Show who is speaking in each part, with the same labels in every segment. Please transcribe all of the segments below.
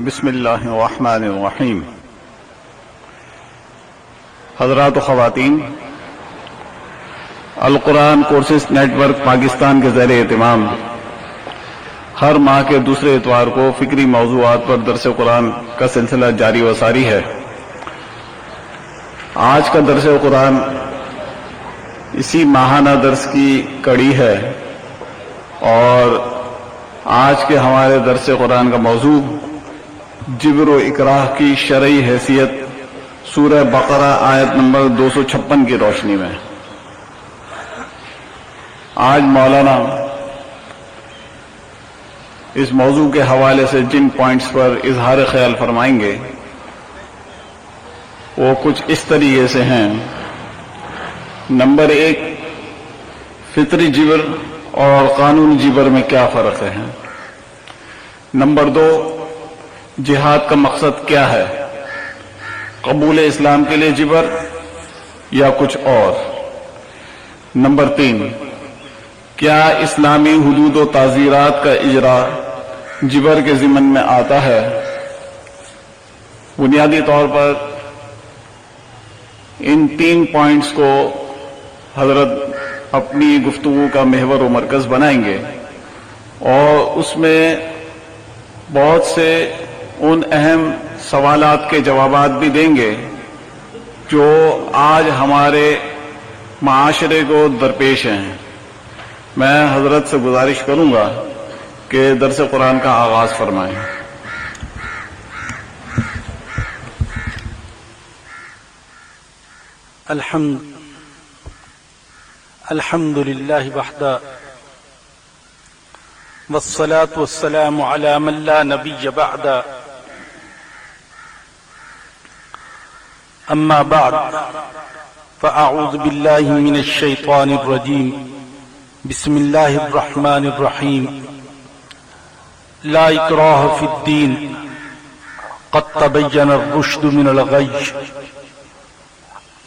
Speaker 1: بسم اللہ الرحمن الرحیم۔ حضرات و خواتین، القرآن کورسز نیٹ ورک پاکستان کے زیر اہتمام ہر ماہ کے دوسرے اتوار کو فکری موضوعات پر درس قرآن کا سلسلہ جاری و ساری ہے۔ آج کا درس قرآن اسی ماہانہ درس کی کڑی ہے اور آج کے ہمارے درس قرآن کا موضوع جبر و اکراہ کی شرعی حیثیت سورہ بقرہ آیت نمبر 256 کی روشنی میں۔ آج مولانا اس موضوع کے حوالے سے جن پوائنٹس پر اظہار خیال فرمائیں گے وہ کچھ اس طریقے سے ہیں۔ نمبر 1، فطری جبر اور قانونی جبر میں کیا فرق ہے۔ نمبر 2، جہاد کا مقصد کیا ہے، قبول اسلام کے لیے جبر یا کچھ اور۔ نمبر 3، کیا اسلامی حدود و تعزیرات کا اجرا جبر کے ضمن میں آتا ہے۔ بنیادی طور پر ان 3 پوائنٹس کو حضرت اپنی گفتگو کا محور و مرکز بنائیں گے اور اس میں بہت سے ان اہم سوالات کے جوابات بھی دیں گے جو آج ہمارے معاشرے کو درپیش ہیں۔ میں حضرت سے گزارش کروں گا کہ درس قرآن کا آغاز فرمائیں۔
Speaker 2: الحمد للہ وحدہ والصلاة والسلام على من لا نبی بعد، اما بعد فاعوذ باللہ من الشیطان الرجیم، بسم اللہ الرحمن الرحیم۔ لا اکراہ فی الدین قد تبین الرشد من الغی،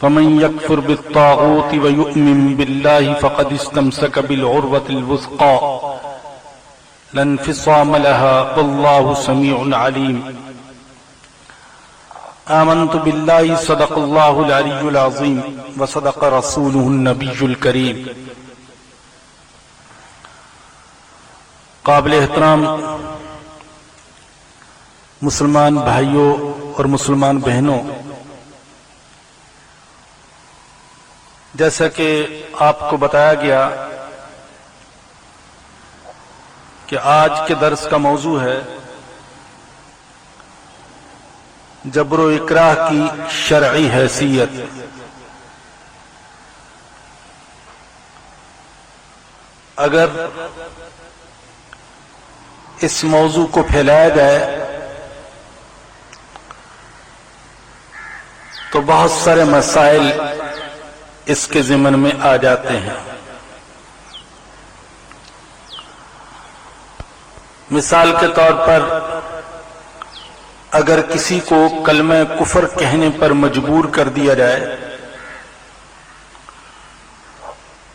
Speaker 2: فمن یکفر بالطاغوت ویؤمن باللہ فقد استمسک بالعروۃ الوثقی لا انفصام لها واللہ سمیع علیم۔ آمنت باللہ صدق اللہ العلی العظیم وصدق رسولہ النبی الکریم۔ قابل احترام مسلمان بھائیوں اور مسلمان بہنوں، جیسا کہ آپ کو بتایا گیا کہ آج کے درس کا موضوع ہے جبر و اکراہ کی شرعی حیثیت۔ اگر اس موضوع کو پھیلایا جائے تو بہت سارے مسائل اس کے ضمن میں آ جاتے ہیں۔ مثال کے طور پر اگر کسی کو کلمہ کفر کہنے پر مجبور کر دیا جائے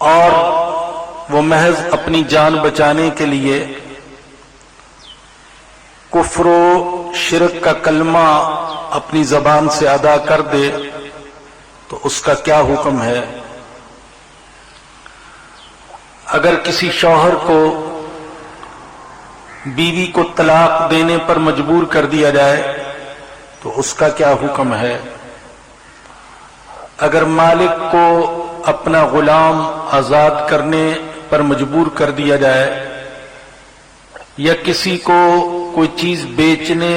Speaker 2: اور وہ محض اپنی جان بچانے کے لیے کفر و شرک کا کلمہ اپنی زبان سے ادا کر دے تو اس کا کیا حکم ہے۔ اگر کسی شوہر کو بیوی کو طلاق دینے پر مجبور کر دیا جائے تو اس کا کیا حکم ہے۔ اگر مالک کو اپنا غلام آزاد کرنے پر مجبور کر دیا جائے یا کسی کو کوئی چیز بیچنے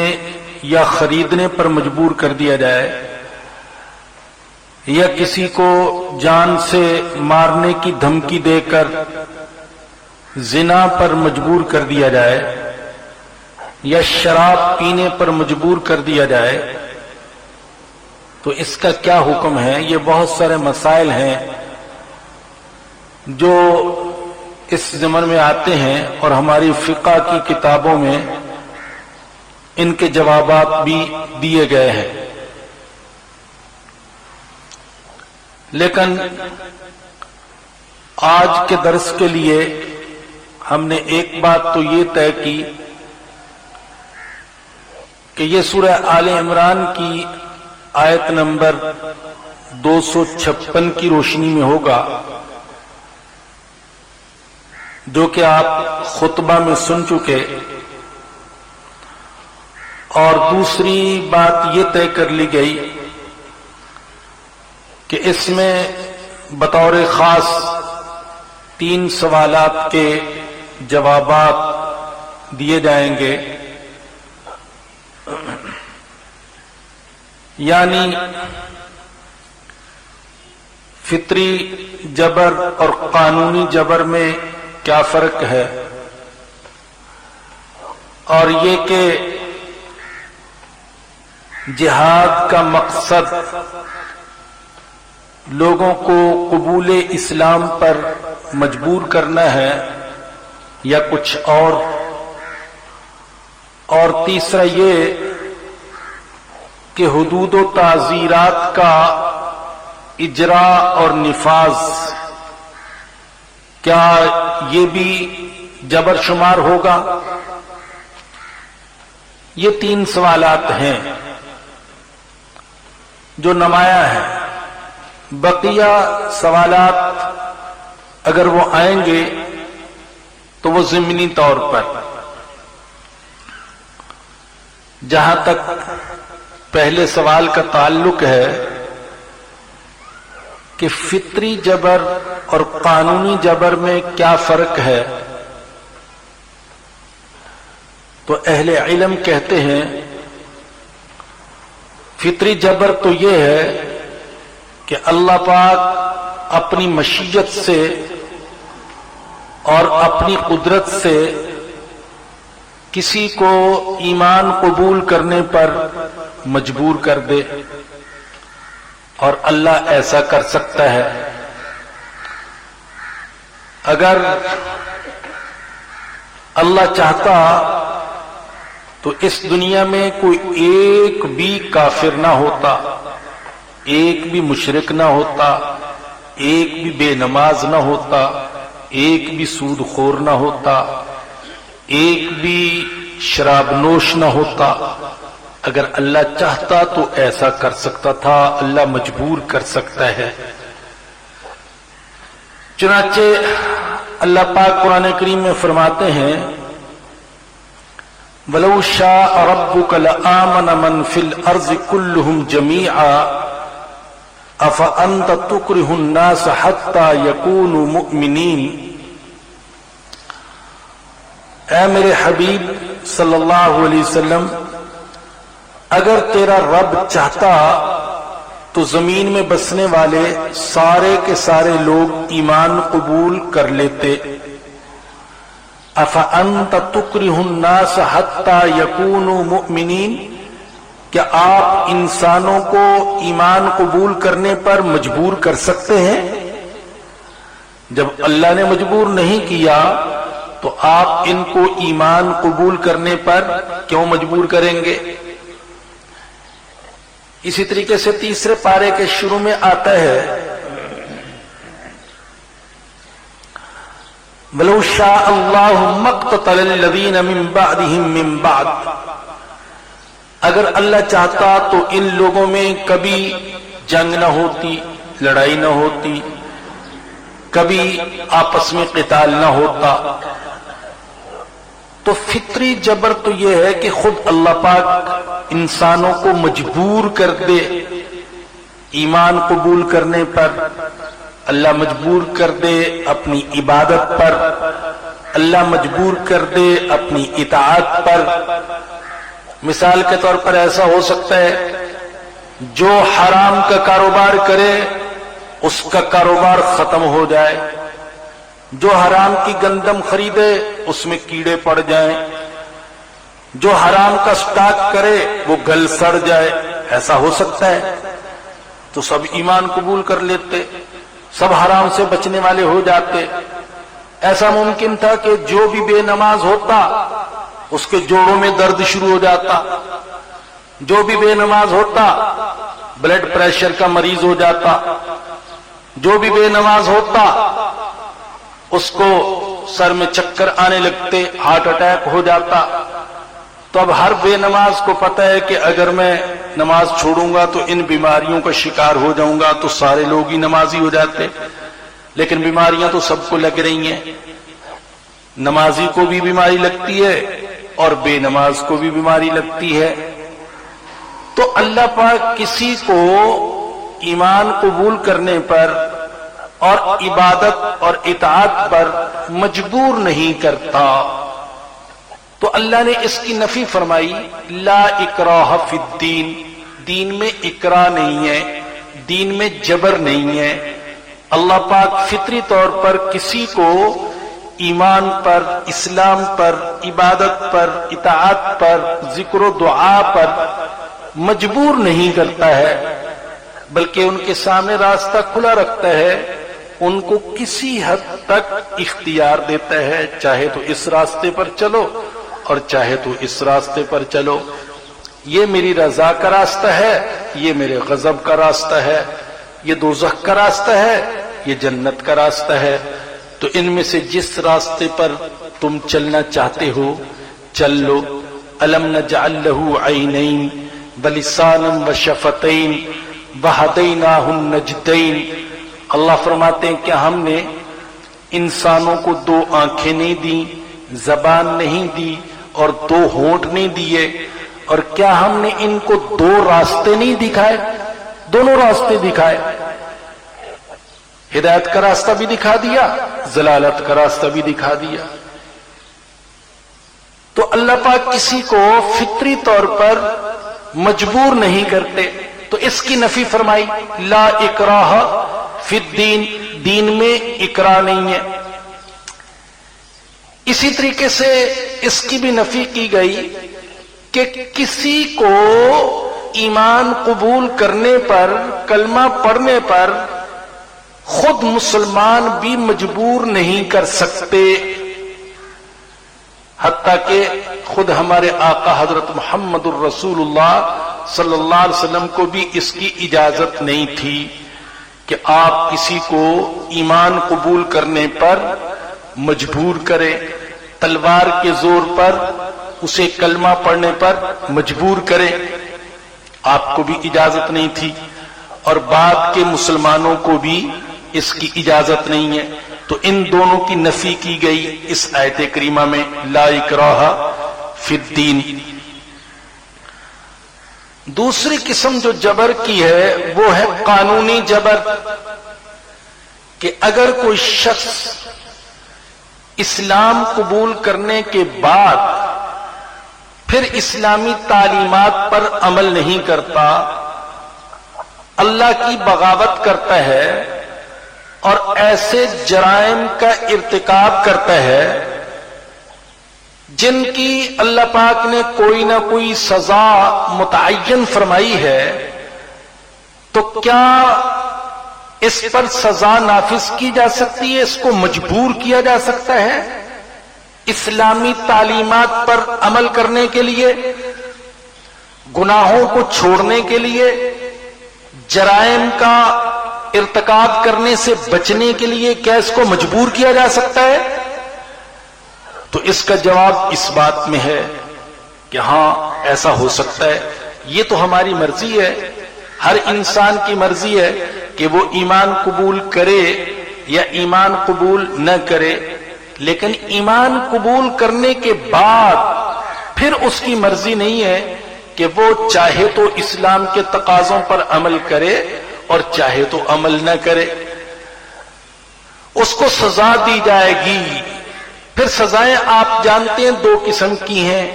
Speaker 2: یا خریدنے پر مجبور کر دیا جائے یا کسی کو جان سے مارنے کی دھمکی دے کر زنا پر مجبور کر دیا جائے یا شراب پینے پر مجبور کر دیا جائے تو اس کا کیا حکم ہے۔ یہ بہت سارے مسائل ہیں جو اس ضمن میں آتے ہیں اور ہماری فقہ کی کتابوں میں ان کے جوابات بھی دیے گئے ہیں۔ لیکن آج کے درس کے لیے ہم نے ایک بات تو یہ طے کی کہ یہ سورہ آل عمران کی آیت نمبر 256 کی روشنی میں ہوگا، جو کہ آپ خطبہ میں سن چکے، اور دوسری بات یہ طے کر لی گئی کہ اس میں بطور خاص 3 سوالات کے جوابات دیے جائیں گے، یعنی فطری جبر اور قانونی جبر میں کیا فرق ہے، اور یہ کہ جہاد کا مقصد لوگوں کو قبول اسلام پر مجبور کرنا ہے یا کچھ اور تیسرا یہ کہ حدود و تعزیرات کا اجرا اور نفاذ کیا یہ بھی جبر شمار ہوگا؟ یہ 3 سوالات ہیں جو نمایاں ہیں۔ بقیہ سوالات اگر وہ آئیں گے تو وہ ضمنی طور پر، جہاں تک پہلے سوال کا تعلق ہے کہ فطری جبر اور قانونی جبر میں کیا فرق ہے، تو اہل علم کہتے ہیں فطری جبر تو یہ ہے کہ اللہ پاک اپنی مشیت سے اور اپنی قدرت سے کسی کو ایمان قبول کرنے پر مجبور کر دے، اور اللہ ایسا کر سکتا ہے۔ اگر اللہ چاہتا تو اس دنیا میں کوئی ایک بھی کافر نہ ہوتا، ایک بھی مشرک نہ ہوتا، ایک بھی بے نماز نہ ہوتا، ایک بھی سود خور نہ ہوتا، ایک بھی شراب نوش نہ ہوتا۔ اگر اللہ چاہتا تو ایسا کر سکتا تھا، اللہ مجبور کر سکتا ہے۔ چنانچہ اللہ پاک قرآن کریم میں فرماتے ہیں وَلَوْ شَاءَ رَبُّكَ لَآمَنَ مَنْ فِي الْأَرْضِ كُلُّهُمْ جَمِيعًا أَفَأَنْتَ تُكْرِهُ النَّاسَ حَتَّى يَكُونُوا مُؤْمِنِينَ۔ اے میرے حبیب صلی اللہ علیہ وسلم، اگر تیرا رب چاہتا تو زمین میں بسنے والے سارے کے سارے لوگ ایمان قبول کر لیتے۔ أَفَأَنْتَ تُكْرِهُ النَّاسَ حَتَّى يَكُونُوا مُؤْمِنِينَ، کیا آپ انسانوں کو ایمان قبول کرنے پر مجبور کر سکتے ہیں؟ جب اللہ نے مجبور نہیں کیا تو آپ ان کو ایمان قبول کرنے پر کیوں مجبور کریں گے؟ اسی طریقے سے تیسرے پارے کے شروع میں آتا ہے وَلَوْ شَاءَ اللَّهُ مَا اقْتَتَلَ الَّذِينَ مِن بَعْدِهِم مِّن بَعْدٍ، اگر اللہ چاہتا تو ان لوگوں میں کبھی جنگ نہ ہوتی، لڑائی نہ ہوتی، کبھی آپس میں قتال نہ ہوتا۔ تو فطری جبر تو یہ ہے کہ خود اللہ پاک انسانوں کو مجبور کر دے ایمان قبول کرنے پر، اللہ مجبور کر دے اپنی عبادت پر، اللہ مجبور کر دے اپنی اطاعت پر۔ مثال کے طور پر ایسا ہو سکتا ہے جو حرام کا کاروبار کرے اس کا کاروبار ختم ہو جائے، جو حرام کی گندم خریدے اس میں کیڑے پڑ جائیں، جو حرام کا سٹاک کرے وہ گل سڑ جائے، ایسا ہو سکتا ہے؟ تو سب ایمان قبول کر لیتے، سب حرام سے بچنے والے ہو جاتے۔ ایسا ممکن تھا کہ جو بھی بے نماز ہوتا اس کے جوڑوں میں درد شروع ہو جاتا، جو بھی بے نماز ہوتا بلڈ پریشر کا مریض ہو جاتا، جو بھی بے نماز ہوتا اس کو سر میں چکر آنے لگتے، ہارٹ اٹیک ہو جاتا۔ تو اب ہر بے نماز کو پتہ ہے کہ اگر میں نماز چھوڑوں گا تو ان بیماریوں کا شکار ہو جاؤں گا، تو سارے لوگ ہی نمازی ہو جاتے، لیکن بیماریاں تو سب کو لگ رہی ہیں، نمازی کو بھی بیماری لگتی ہے اور بے نماز کو بھی بیماری لگتی ہے۔ تو اللہ پاک کسی کو ایمان قبول کرنے پر اور عبادت اور اطاعت پر مجبور نہیں کرتا، تو اللہ نے اس کی نفی فرمائی، لا اکراہ فی الدین، دین میں اکراہ نہیں ہے، دین میں جبر نہیں ہے۔ اللہ پاک فطری طور پر کسی کو ایمان پر، اسلام پر، عبادت پر، اطاعت پر، ذکر و دعا پر مجبور نہیں کرتا ہے، بلکہ ان کے سامنے راستہ کھلا رکھتا ہے، ان کو کسی حد تک اختیار دیتا ہے، چاہے تو اس راستے پر چلو اور چاہے تو اس راستے پر چلو، یہ میری رضا کا راستہ ہے، یہ میرے غضب کا راستہ ہے، یہ دوزخ کا راستہ ہے، یہ جنت کا راستہ ہے، تو ان میں سے جس راستے پر تم چلنا چاہتے ہو چل لو۔ الم نجعل له عینین ولسانا وشفتین وہدیناہ النجدین، اللہ فرماتے ہیں کہ ہم نے انسانوں کو دو آنکھیں نہیں دی، زبان نہیں دی اور دو ہونٹ نہیں دیے، اور کیا ہم نے ان کو دو راستے نہیں دکھائے؟ دونوں راستے دکھائے، ہدایت کا راستہ بھی دکھا دیا، ضلالت کا راستہ بھی دکھا دیا۔ تو اللہ پاک کسی کو فطری طور پر مجبور نہیں کرتے، تو اس کی نفی فرمائی، لا اکراہ فی الدین، دین میں اکراہ نہیں ہے۔ اسی طریقے سے اس کی بھی نفی کی گئی کہ کسی کو ایمان قبول کرنے پر، کلمہ پڑھنے پر خود مسلمان بھی مجبور نہیں کر سکتے، حتیٰ کہ خود ہمارے آقا حضرت محمد الرسول اللہ صلی اللہ علیہ وسلم کو بھی اس کی اجازت نہیں تھی کہ آپ کسی کو ایمان قبول کرنے پر مجبور کریں، تلوار کے زور پر اسے کلمہ پڑھنے پر مجبور کریں، آپ کو بھی اجازت نہیں تھی، اور بعد کے مسلمانوں کو بھی اس کی اجازت نہیں ہے۔ تو ان دونوں کی نفی کی گئی اس آیت کریمہ میں، لا اکراہ فی الدین۔ دوسری قسم جو جبر کی ہے وہ ہے قانونی جبر، کہ اگر کوئی شخص اسلام قبول کرنے کے بعد پھر اسلامی تعلیمات پر عمل نہیں کرتا، اللہ کی بغاوت کرتا ہے اور ایسے جرائم کا ارتکاب کرتا ہے جن کی اللہ پاک نے کوئی نہ کوئی سزا متعین فرمائی ہے، تو کیا اس پر سزا نافذ کی جا سکتی ہے؟ اس کو مجبور کیا جا سکتا ہے اسلامی تعلیمات پر عمل کرنے کے لیے، گناہوں کو چھوڑنے کے لیے، جرائم کا ارتکاب کرنے سے بچنے کے لیے، کیا اس کو مجبور کیا جا سکتا ہے؟ تو اس کا جواب اس بات میں ہے کہ ہاں ایسا ہو سکتا ہے۔ یہ تو ہماری مرضی ہے، ہر انسان کی مرضی ہے کہ وہ ایمان قبول کرے یا ایمان قبول نہ کرے، لیکن ایمان قبول کرنے کے بعد پھر اس کی مرضی نہیں ہے کہ وہ چاہے تو اسلام کے تقاضوں پر عمل کرے اور چاہے تو عمل نہ کرے، اس کو سزا دی جائے گی۔ پھر سزائیں آپ جانتے ہیں دو قسم کی ہیں،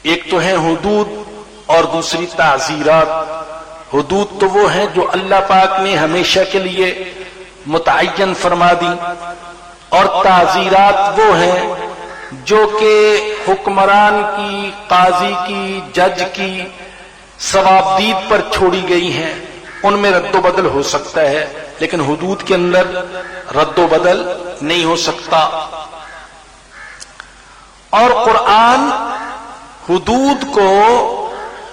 Speaker 2: ایک تو ہیں حدود اور دوسری تعزیرات۔ حدود تو وہ ہیں جو اللہ پاک نے ہمیشہ کے لیے متعین فرما دی، اور تعزیرات وہ ہیں جو کہ حکمران کی، قاضی کی، جج کی ثوابدید پر چھوڑی گئی ہیں، ان میں رد و بدل ہو سکتا ہے، لیکن حدود کے اندر رد و بدل نہیں ہو سکتا۔ اور قرآن حدود کو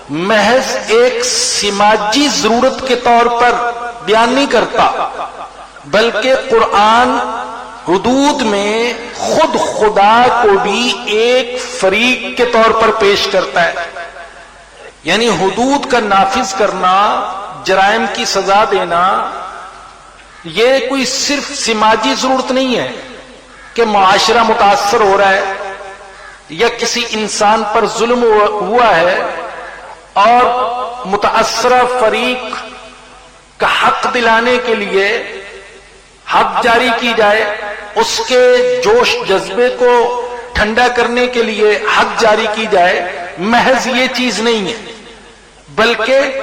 Speaker 2: محض ایک سماجی ضرورت کے طور پر بیان نہیں کرتا، بلکہ قرآن حدود میں خود خدا کو بھی ایک فریق کے طور پر پیش کرتا ہے. یعنی حدود کا نافذ کرنا، جرائم کی سزا دینا، یہ کوئی صرف سماجی ضرورت نہیں ہے کہ معاشرہ متاثر ہو رہا ہے یا کسی انسان پر ظلم ہوا ہے اور متاثرہ فریق کا حق دلانے کے لیے حد جاری کی جائے، اس کے جوش جذبے کو ٹھنڈا کرنے کے لیے حد جاری کی جائے. محض یہ چیز نہیں ہے، بلکہ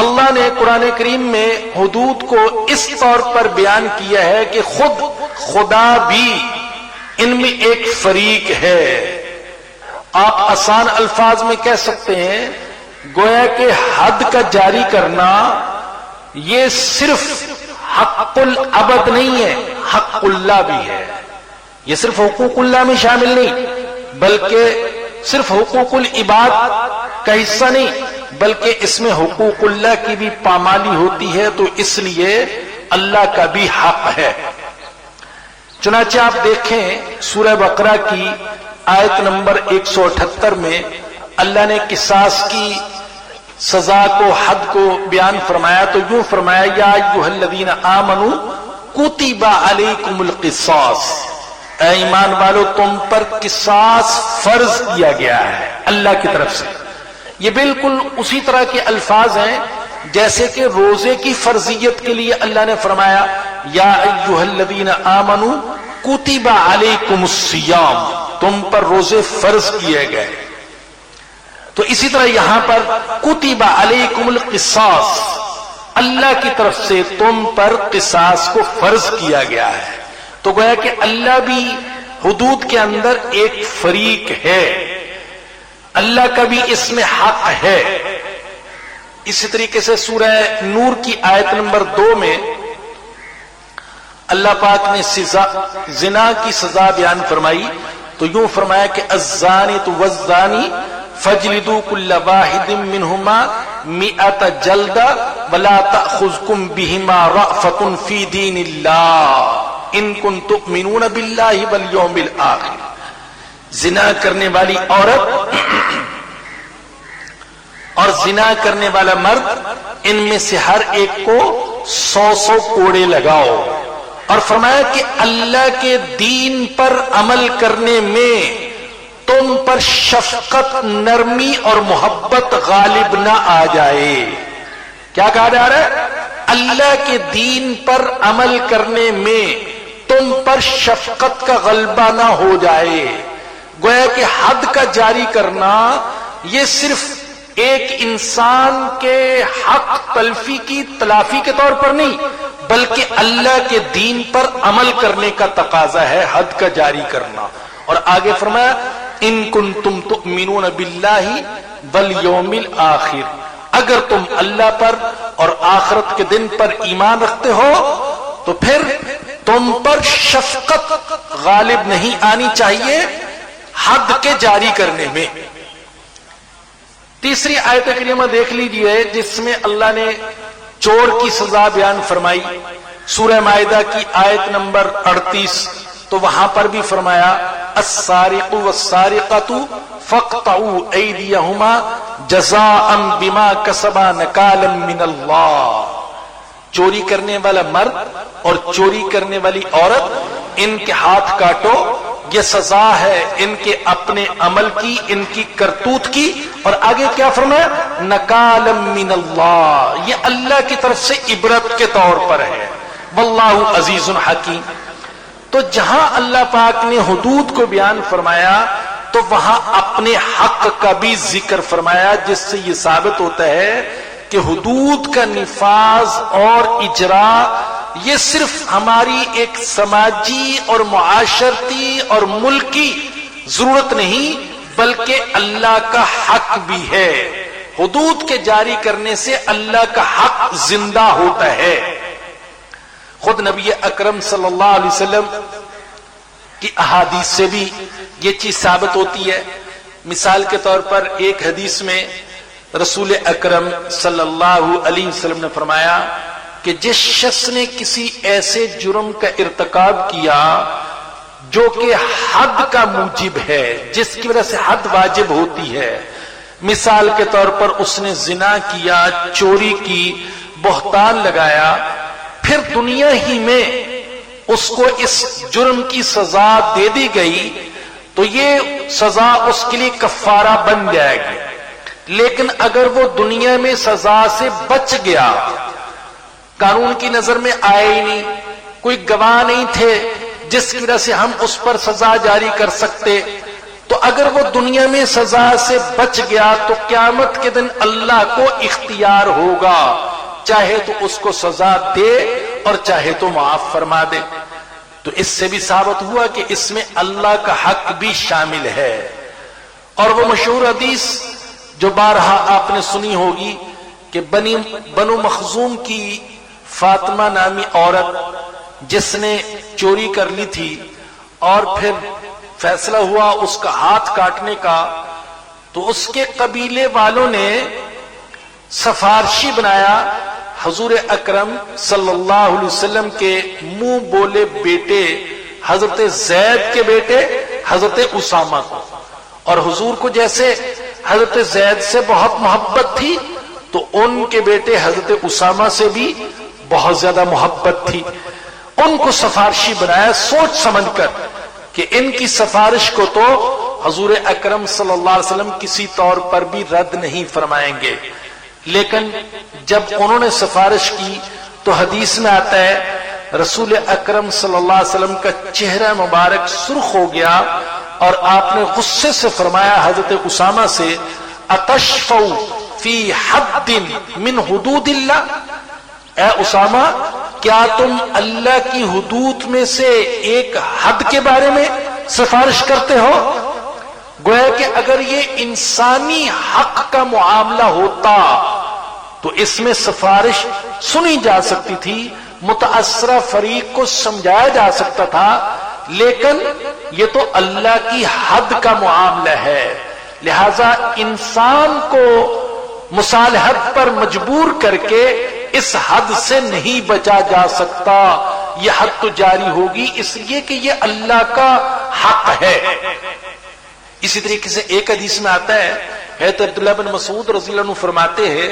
Speaker 2: اللہ نے قرآن کریم میں حدود کو اس طور پر بیان کیا ہے کہ خود خدا بھی ان میں ایک فریق ہے. آپ آسان الفاظ میں کہہ سکتے ہیں گویا کہ حد کا جاری کرنا یہ صرف حق العبد نہیں ہے، حق اللہ بھی ہے. یہ صرف حقوق اللہ میں شامل نہیں، بلکہ صرف حقوق العباد کا حصہ نہیں، بلکہ اس میں حقوق اللہ کی بھی پامالی ہوتی ہے، تو اس لیے اللہ کا بھی حق ہے. چنانچہ آپ دیکھیں سورہ بقرہ کی آیت نمبر 178 میں اللہ نے قصاص کی سزا کو، حد کو بیان فرمایا تو یوں فرمایا یا ایھا الذین آمنوا کتب علیکم القصاص، اے ایمان والو تم پر قصاص فرض کیا گیا ہے اللہ کی طرف سے. یہ بالکل اسی طرح کے الفاظ ہیں جیسے کہ روزے کی فرضیت کے لیے اللہ نے فرمایا یا ایھا الذین آمنوا کتب علیکم الصیام، تم پر روزے فرض کیے گئے. تو اسی طرح یہاں پر کتب علیکم القصاص، اللہ کی طرف سے تم پر قصاص کو فرض کیا گیا ہے. تو گویا کہ اللہ بھی حدود کے اندر ایک فریق ہے، اللہ کا بھی اس میں حق ہے. اسی طریقے سے سورہ نور کی آیت نمبر 2 میں اللہ پاک نے زنا کی سزا بیان فرمائی تو یوں فرمایا کہ الزانیۃ والزانی فاجلدوا کل واحد منہما 100 جلدہ ولا تأخذکم بہما رأفۃ فی دین اللہ ان کنتم تؤمنون باللہ والیوم الآخر. زنا کرنے والی عورت اور زنا کرنے والا مرد، ان میں سے ہر ایک کو 100 کوڑے لگاؤ. اور فرمایا کہ اللہ کے دین پر عمل کرنے میں تم پر شفقت، نرمی اور محبت غالب نہ آ جائے. کیا کہا جا رہا ہے؟ اللہ کے دین پر عمل کرنے میں تم پر شفقت کا غلبہ نہ ہو جائے. گویا کہ حد کا جاری کرنا یہ صرف ایک انسان کے حق تلفی کی تلافی کے طور پر نہیں، بلکہ اللہ کے دین پر عمل کرنے کا تقاضا ہے حد کا جاری کرنا. اور آگے فرمایا ان کنتم تؤمنون باللہ والیوم الآخر، اگر تم اللہ پر اور آخرت کے دن پر ایمان رکھتے ہو تو پھر تم پر شفقت غالب نہیں آنی چاہیے حد کے جاری کرنے میں. تیسری آیت کریمہ دیکھ لیجئے جس میں اللہ نے چور کی سزا بیان فرمائی، سورہ مائدہ کی آیت نمبر 38. تو وہاں پر بھی فرمایا السارق والسارقۃ فاقطعوا ایدیہما جزاء بما کسبا نکالا من اللہ. چوری کرنے والا مرد اور چوری کرنے والی عورت، ان کے ہاتھ کاٹو، یہ سزا ہے ان کے اپنے عمل کی، ان کی کرتوت کی. اور آگے کیا فرمایا؟ نکالا من اللہ، یہ اللہ کی طرف سے عبرت کے طور پر ہے. واللہ عزیز حکیم. تو جہاں اللہ پاک نے حدود کو بیان فرمایا تو وہاں اپنے حق کا بھی ذکر فرمایا، جس سے یہ ثابت ہوتا ہے کہ حدود کا نفاذ اور اجرا یہ صرف ہماری ایک سماجی اور معاشرتی اور ملکی ضرورت نہیں، بلکہ اللہ کا حق بھی ہے. حدود کے جاری کرنے سے اللہ کا حق زندہ ہوتا ہے. خود نبی اکرم صلی اللہ علیہ وسلم کی احادیث سے بھی یہ چیز ثابت ہوتی ہے. مثال کے طور پر ایک حدیث میں رسول اکرم صلی اللہ علیہ وسلم نے فرمایا کہ جس شخص نے کسی ایسے جرم کا ارتکاب کیا جو کہ حد کا موجب ہے، جس کی وجہ سے حد واجب ہوتی ہے، مثال کے طور پر اس نے زنا کیا، چوری کی، بہتان لگایا، پھر دنیا ہی میں اس کو اس جرم کی سزا دے دی گئی، تو یہ سزا اس کے لیے کفارہ بن جائے گی۔ لیکن اگر وہ دنیا میں سزا سے بچ گیا، قانون کی نظر میں آئے ہی نہیں، کوئی گواہ نہیں تھے جس کی وجہ سے ہم اس پر سزا جاری کر سکتے، تو اگر وہ دنیا میں سزا سے بچ گیا تو قیامت کے دن اللہ کو اختیار ہوگا، چاہے تو اس کو سزا دے اور چاہے تو معاف فرما دے۔ تو اس سے بھی ثابت ہوا کہ اس میں اللہ کا حق بھی شامل ہے۔ اور وہ مشہور حدیث جو بارہا آپ نے سنی ہوگی کہ بنو مخزوم کی فاطمہ نامی عورت جس نے چوری کر لی تھی اور پھر فیصلہ ہوا اس کا ہاتھ کاٹنے کا، تو اس کے قبیلے والوں نے سفارشی بنایا حضور اکرم صلی اللہ علیہ وسلم کے منہ بولے بیٹے حضرت زید کے بیٹے حضرت اسامہ کو، اور حضور کو جیسے حضرت زید سے بہت محبت تھی تو ان کے بیٹے حضرت اسامہ سے بھی بہت زیادہ محبت تھی۔ ان کو سفارشی بنایا سوچ سمجھ کر کہ ان کی سفارش کو تو حضور اکرم صلی اللہ علیہ وسلم کسی طور پر بھی رد نہیں فرمائیں گے۔ لیکن جب انہوں نے سفارش کی تو حدیث میں آتا ہے رسول اکرم صلی اللہ علیہ وسلم کا چہرہ مبارک سرخ ہو گیا اور آپ نے غصے سے فرمایا حضرت اسامہ سے، اتشفع فی حد من حدود اللہ، اے اسامہ کیا تم اللہ کی حدود میں سے ایک حد کے بارے میں سفارش کرتے ہو؟ گویا کہ اگر یہ انسانی حق کا معاملہ ہوتا تو اس میں سفارش سنی جا سکتی تھی، متاثرہ فریق کو سمجھایا جا سکتا تھا، لیکن یہ تو اللہ کی حد کا معاملہ ہے، لہذا انسان کو مصالحت پر مجبور کر کے اس حد سے نہیں بچا جا سکتا، یہ حد تو جاری ہوگی اس لیے کہ یہ اللہ کا حق ہے۔ اسی طریقے سے ایک حدیث میں آتا ہے حضرت عبداللہ بن مسعود رضی اللہ عنہ فرماتے ہیں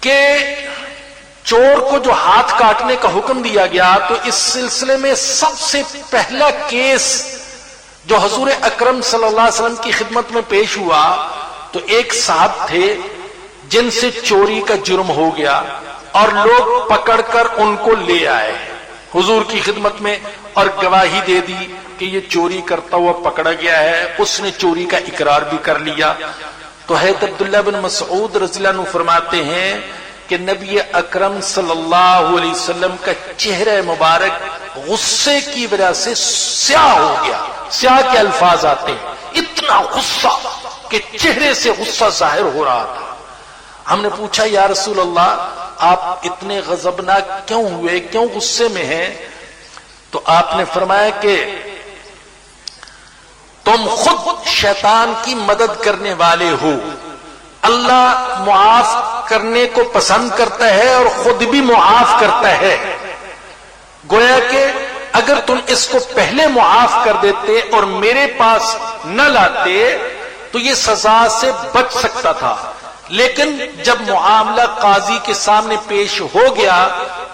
Speaker 2: کہ چور کو جو ہاتھ کاٹنے کا حکم دیا گیا تو اس سلسلے میں سب سے پہلا کیس جو حضور اکرم صلی اللہ علیہ وسلم کی خدمت میں پیش ہوا تو ایک صاحب تھے جن سے چوری کا جرم ہو گیا اور لوگ پکڑ کر ان کو لے آئے حضور کی خدمت میں اور گواہی دے دی کہ یہ چوری کرتا ہوا پکڑا گیا ہے، اس نے چوری کا اقرار بھی کر لیا۔ تو حضرت عبداللہ بن مسعود رضی اللہ عنہ فرماتے ہیں کہ نبی اکرم صلی اللہ علیہ وسلم کا چہرہ مبارک غصے کی وجہ سے سیاہ ہو گیا، سیاہ کے الفاظ آتے ہیں، اتنا غصہ کہ چہرے سے غصہ ظاہر ہو رہا تھا۔ ہم نے پوچھا یا رسول اللہ آپ اتنے غضبناک کیوں ہوئے، کیوں غصے میں ہیں؟ تو آپ نے فرمایا کہ تم خود شیطان کی مدد کرنے والے ہو، اللہ معاف کرنے کو پسند کرتا ہے اور خود بھی معاف کرتا ہے، گویا کہ اگر تم اس کو پہلے معاف کر دیتے اور میرے پاس نہ لاتے تو یہ سزا سے بچ سکتا تھا، لیکن جب معاملہ قاضی کے سامنے پیش ہو گیا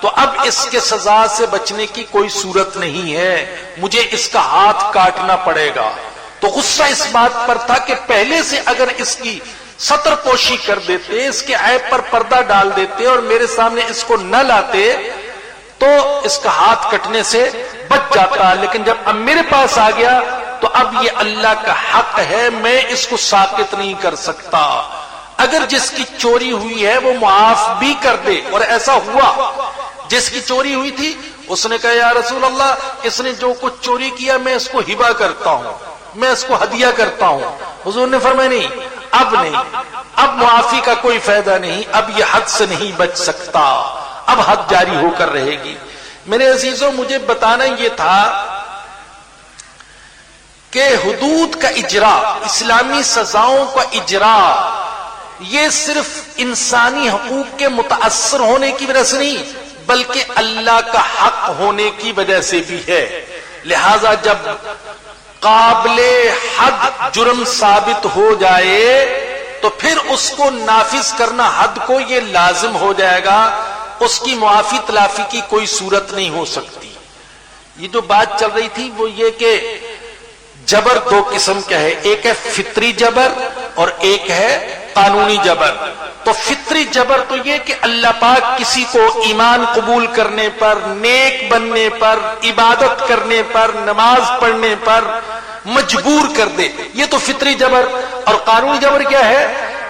Speaker 2: تو اب اس کے سزا سے بچنے کی کوئی صورت نہیں ہے، مجھے اس کا ہاتھ کاٹنا پڑے گا۔ تو غصہ اس بات پر تھا کہ پہلے سے اگر اس کی ستر پوشی کر دیتے، اس کے عیب پر پردہ ڈال دیتے اور میرے سامنے اس کو نہ لاتے تو اس کا ہاتھ کٹنے سے بچ جاتا، لیکن جب اب میرے پاس آ گیا تو اب یہ اللہ کا حق ہے، میں اس کو ساقط نہیں کر سکتا۔ اگر جس کی چوری ہوئی ہے وہ معاف بھی کر دے، اور ایسا ہوا جس کی چوری ہوئی تھی اس نے کہا یا رسول اللہ اس نے جو کچھ چوری کیا میں اس کو ہبہ کرتا ہوں، میں اس کو ہدیہ کرتا ہوں، حضور نے فرمایا نہیں، اب نہیں، اب معافی کا کوئی فائدہ نہیں، اب یہ حد سے نہیں بچ سکتا، اب حد جاری ہو کر رہے گی۔ میرے عزیزوں مجھے بتانا یہ تھا کہ حدود کا اجرا، اسلامی سزاؤں کا اجرا، یہ صرف انسانی حقوق کے متاثر ہونے کی وجہ سے نہیں بلکہ اللہ کا حق ہونے کی وجہ سے بھی ہے. لہذا جب قابل حد جرم ثابت ہو جائے تو پھر اس کو نافذ کرنا حد کو یہ لازم ہو جائے گا، اس کی معافی تلافی کی کوئی صورت نہیں ہو سکتی. یہ جو بات چل رہی تھی وہ یہ کہ جبر دو قسم کا ہے، ایک ہے فطری جبر اور ایک ہے قانونی جبر. تو فطری جبر تو یہ کہ اللہ پاک کسی کو ایمان قبول کرنے پر، نیک بننے پر، عبادت کرنے پر، نماز پڑھنے پر مجبور کر دے، یہ تو فطری جبر. اور قانونی جبر کیا ہے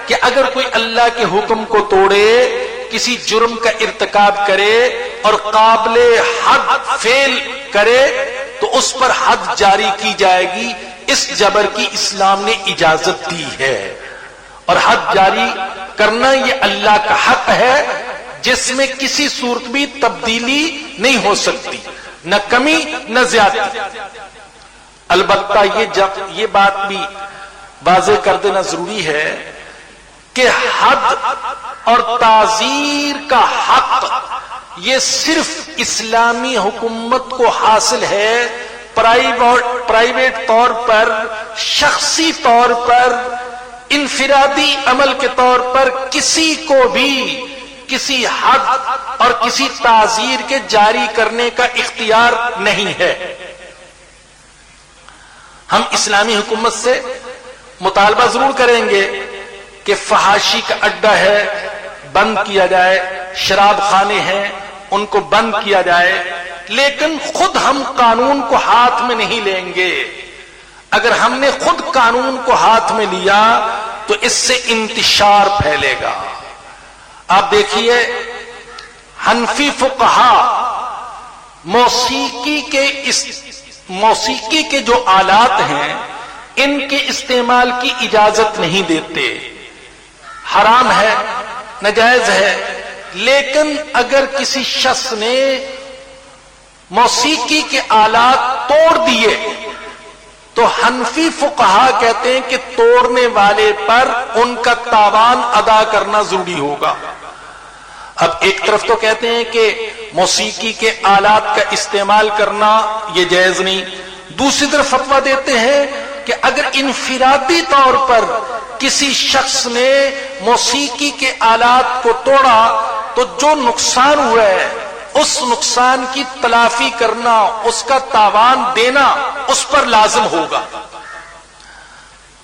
Speaker 2: کہ اگر کوئی اللہ کے حکم کو توڑے، کسی جرم کا ارتکاب کرے اور قابل حد فعل کرے تو اس پر حد جاری کی جائے گی. اس جبر کی اسلام نے اجازت دی ہے، اور حد جاری کرنا یہ اللہ کا حق ہے جس میں کسی صورت بھی تبدیلی نہیں ہو سکتی، نہ کمی نہ زیادتی. البتہ یہ بات بھی واضح کر دینا ضروری ہے کہ حد اور تعزیر کا حق یہ صرف اسلامی حکومت کو حاصل ہے. پرائیویٹ طور پر، شخصی طور پر، انفرادی عمل کے طور پر کسی کو بھی کسی حد اور کسی تعزیر کے جاری کرنے کا اختیار نہیں ہے. ہم اسلامی حکومت سے مطالبہ ضرور کریں گے کہ فحاشی کا اڈا ہے بند کیا جائے، شراب خانے ہیں ان کو بند کیا جائے، لیکن خود ہم قانون کو ہاتھ میں نہیں لیں گے. اگر ہم نے خود قانون کو ہاتھ میں لیا تو اس سے انتشار پھیلے گا. آپ دیکھیے حنفی فقہا موسیقی کے جو آلات ہیں ان کے استعمال کی اجازت نہیں دیتے، حرام ہے، ناجائز ہے. لیکن اگر کسی شخص نے موسیقی کے آلات توڑ دیے تو حنفی فقہا کہتے ہیں کہ توڑنے والے پر ان کا تاوان ادا کرنا ضروری ہوگا. اب ایک طرف تو کہتے ہیں کہ موسیقی کے آلات کا استعمال کرنا یہ جائز نہیں، دوسری طرف فتویٰ دیتے ہیں کہ اگر انفرادی طور پر کسی شخص نے موسیقی کے آلات کو توڑا تو جو نقصان ہوا ہے اس نقصان کی تلافی کرنا، اس کا تاوان دینا اس پر لازم ہوگا.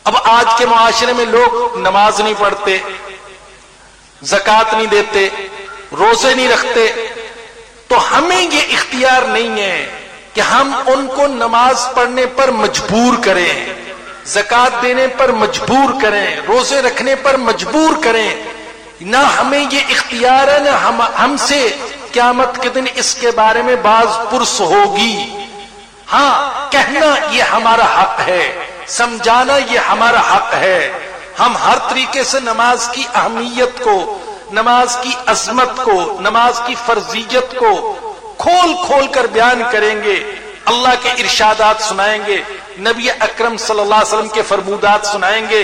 Speaker 2: اب آج کے معاشرے میں لوگ نماز نہیں پڑھتے، زکوٰۃ نہیں دیتے، روزے نہیں رکھتے، تو ہمیں یہ اختیار نہیں ہے کہ ہم ان کو نماز پڑھنے پر مجبور کریں، زکوٰۃ دینے پر مجبور کریں، روزے رکھنے پر مجبور کریں. نہ ہمیں یہ اختیار ہے، نہ ہم سے قیامت کے دن اس کے بارے میں باز پرس ہوگی. ہاں، کہنا یہ ہمارا حق ہے، سمجھانا یہ ہمارا حق ہے. ہم ہر طریقے سے نماز کی اہمیت کو، نماز کی عظمت کو، نماز کی فرضیت کو کھول کھول کر بیان کریں گے، اللہ کے ارشادات سنائیں گے، نبی اکرم صلی اللہ علیہ وسلم کے فرمودات سنائیں گے،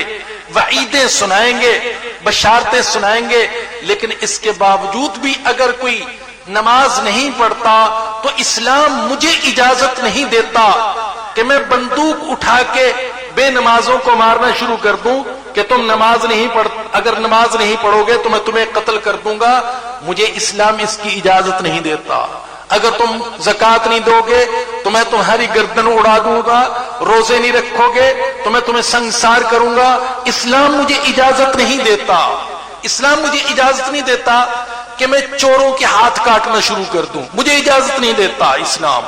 Speaker 2: وعیدیں سنائیں گے، بشارتیں سنائیں گے. لیکن اس کے باوجود بھی اگر کوئی نماز نہیں پڑھتا تو اسلام مجھے اجازت نہیں دیتا کہ میں بندوق اٹھا کے بے نمازوں کو مارنا شروع کر دوں کہ تم نماز نہیں اگر نماز نہیں پڑھو گے تو میں تمہیں قتل کر دوں گا. مجھے اسلام اس کی اجازت نہیں دیتا. اگر تم زکوٰۃ نہیں دو گے تو میں تمہاری گردن اڑا دوں گا، روزے نہیں رکھو گے تو میں تمہیں سنسار کروں گا. اسلام مجھے اجازت نہیں دیتا. اسلام مجھے اجازت نہیں دیتا کہ میں چوروں کے ہاتھ کاٹنا شروع کر دوں، مجھے اجازت نہیں دیتا اسلام.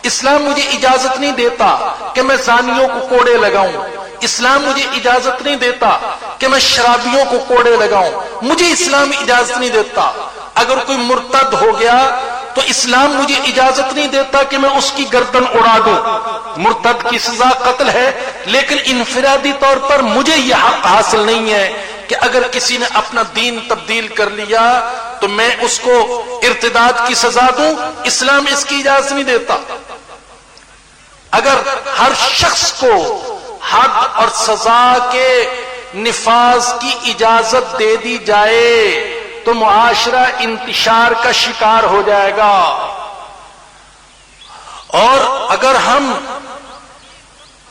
Speaker 2: اسلام مجھے اجازت نہیں دیتا کہ میں زانیوں کو کوڑے لگاؤں. اسلام مجھے اجازت نہیں دیتا کہ میں شرابیوں کو کوڑے لگاؤں. مجھے اسلام اجازت نہیں دیتا. اگر کوئی مرتد ہو گیا تو اسلام مجھے اجازت نہیں دیتا کہ میں اس کی گردن اڑا دوں. مرتد کی سزا قتل ہے، لیکن انفرادی طور پر مجھے یہ حق حاصل نہیں ہے کہ اگر کسی نے اپنا دین تبدیل کر لیا تو میں اس کو ارتداد کی سزا دوں. اسلام اس کی اجازت نہیں دیتا. اگر ہر شخص کو حد اور سزا کے نفاذ کی اجازت دے دی جائے تو معاشرہ انتشار کا شکار ہو جائے گا. اور اگر ہم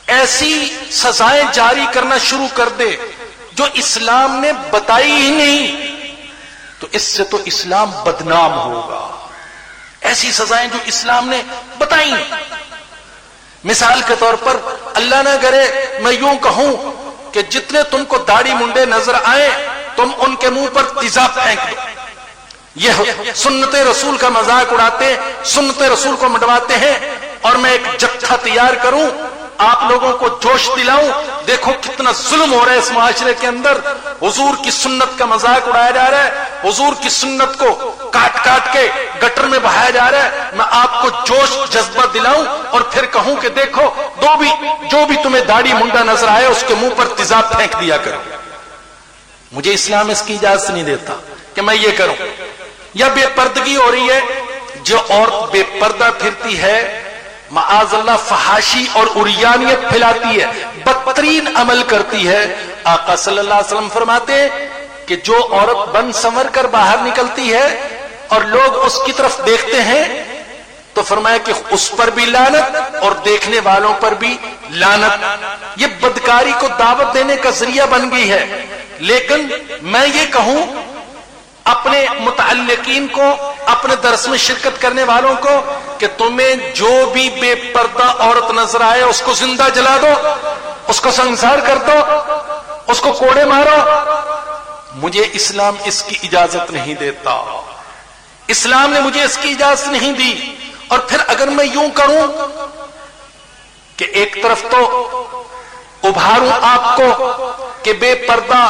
Speaker 2: ایسی سزائیں جاری کرنا شروع کر دے جو اسلام نے بتائی ہی نہیں تو اس سے تو اسلام بدنام ہوگا. ایسی سزائیں جو اسلام نے بتائی نہیں. مثال کے طور پر اللہ نہ کرے میں یوں کہوں کہ جتنے تم کو داڑھی منڈے نظر آئے تم ان کے منہ پر تیزاب پھینک دو. یہ سنت رسول کا مذاق اڑاتے، سنت رسول کو منڈواتے ہیں. اور میں ایک جتھا تیار کروں، آپ لوگوں کو جوش دلاؤں، دیکھو کتنا ظلم ہو رہا ہے اس معاشرے کے اندر. حضور کی سنت کا مذاق اڑایا جا رہا ہے، حضور کی سنت کو کاٹ کاٹ کے گٹر میں بہایا جا رہا ہے. میں آپ کو جوش جذبہ دلاؤں اور پھر کہوں کہ دیکھو جو بھی تمہیں داڑھی منڈا نظر آئے اس کے منہ پر تیزاب پھینک دیا کرو. مجھے اسلام اس کی اجازت نہیں دیتا کہ میں یہ کروں. یا بے پردگی ہو رہی ہے، جو عورت بے پردہ پھرتی ہے معاذ اللہ فحاشی اور عریانیت پھیلاتی ہے، بدترین عمل کرتی ہے. آقا صلی اللہ علیہ وسلم فرماتے ہیں کہ جو عورت بن سنور کر باہر نکلتی ہے اور لوگ اس کی طرف دیکھتے ہیں تو فرمایا کہ اس پر بھی لعنت اور دیکھنے والوں پر بھی لعنت. یہ بدکاری کو دعوت دینے کا ذریعہ بن گئی ہے. لیکن میں یہ کہوں اپنے متعلقین کو، اپنے درس میں شرکت کرنے والوں کو کہ تمہیں جو بھی بے پردہ عورت نظر آئے اس کو زندہ جلا دو، اس کو سنسار کر دو، اس کو کوڑے مارو. مجھے اسلام اس کی اجازت نہیں دیتا. اسلام نے مجھے اس کی اجازت نہیں دی. اور پھر اگر میں یوں کروں کہ ایک طرف تو ابھاروں آپ کو کہ بے پردہ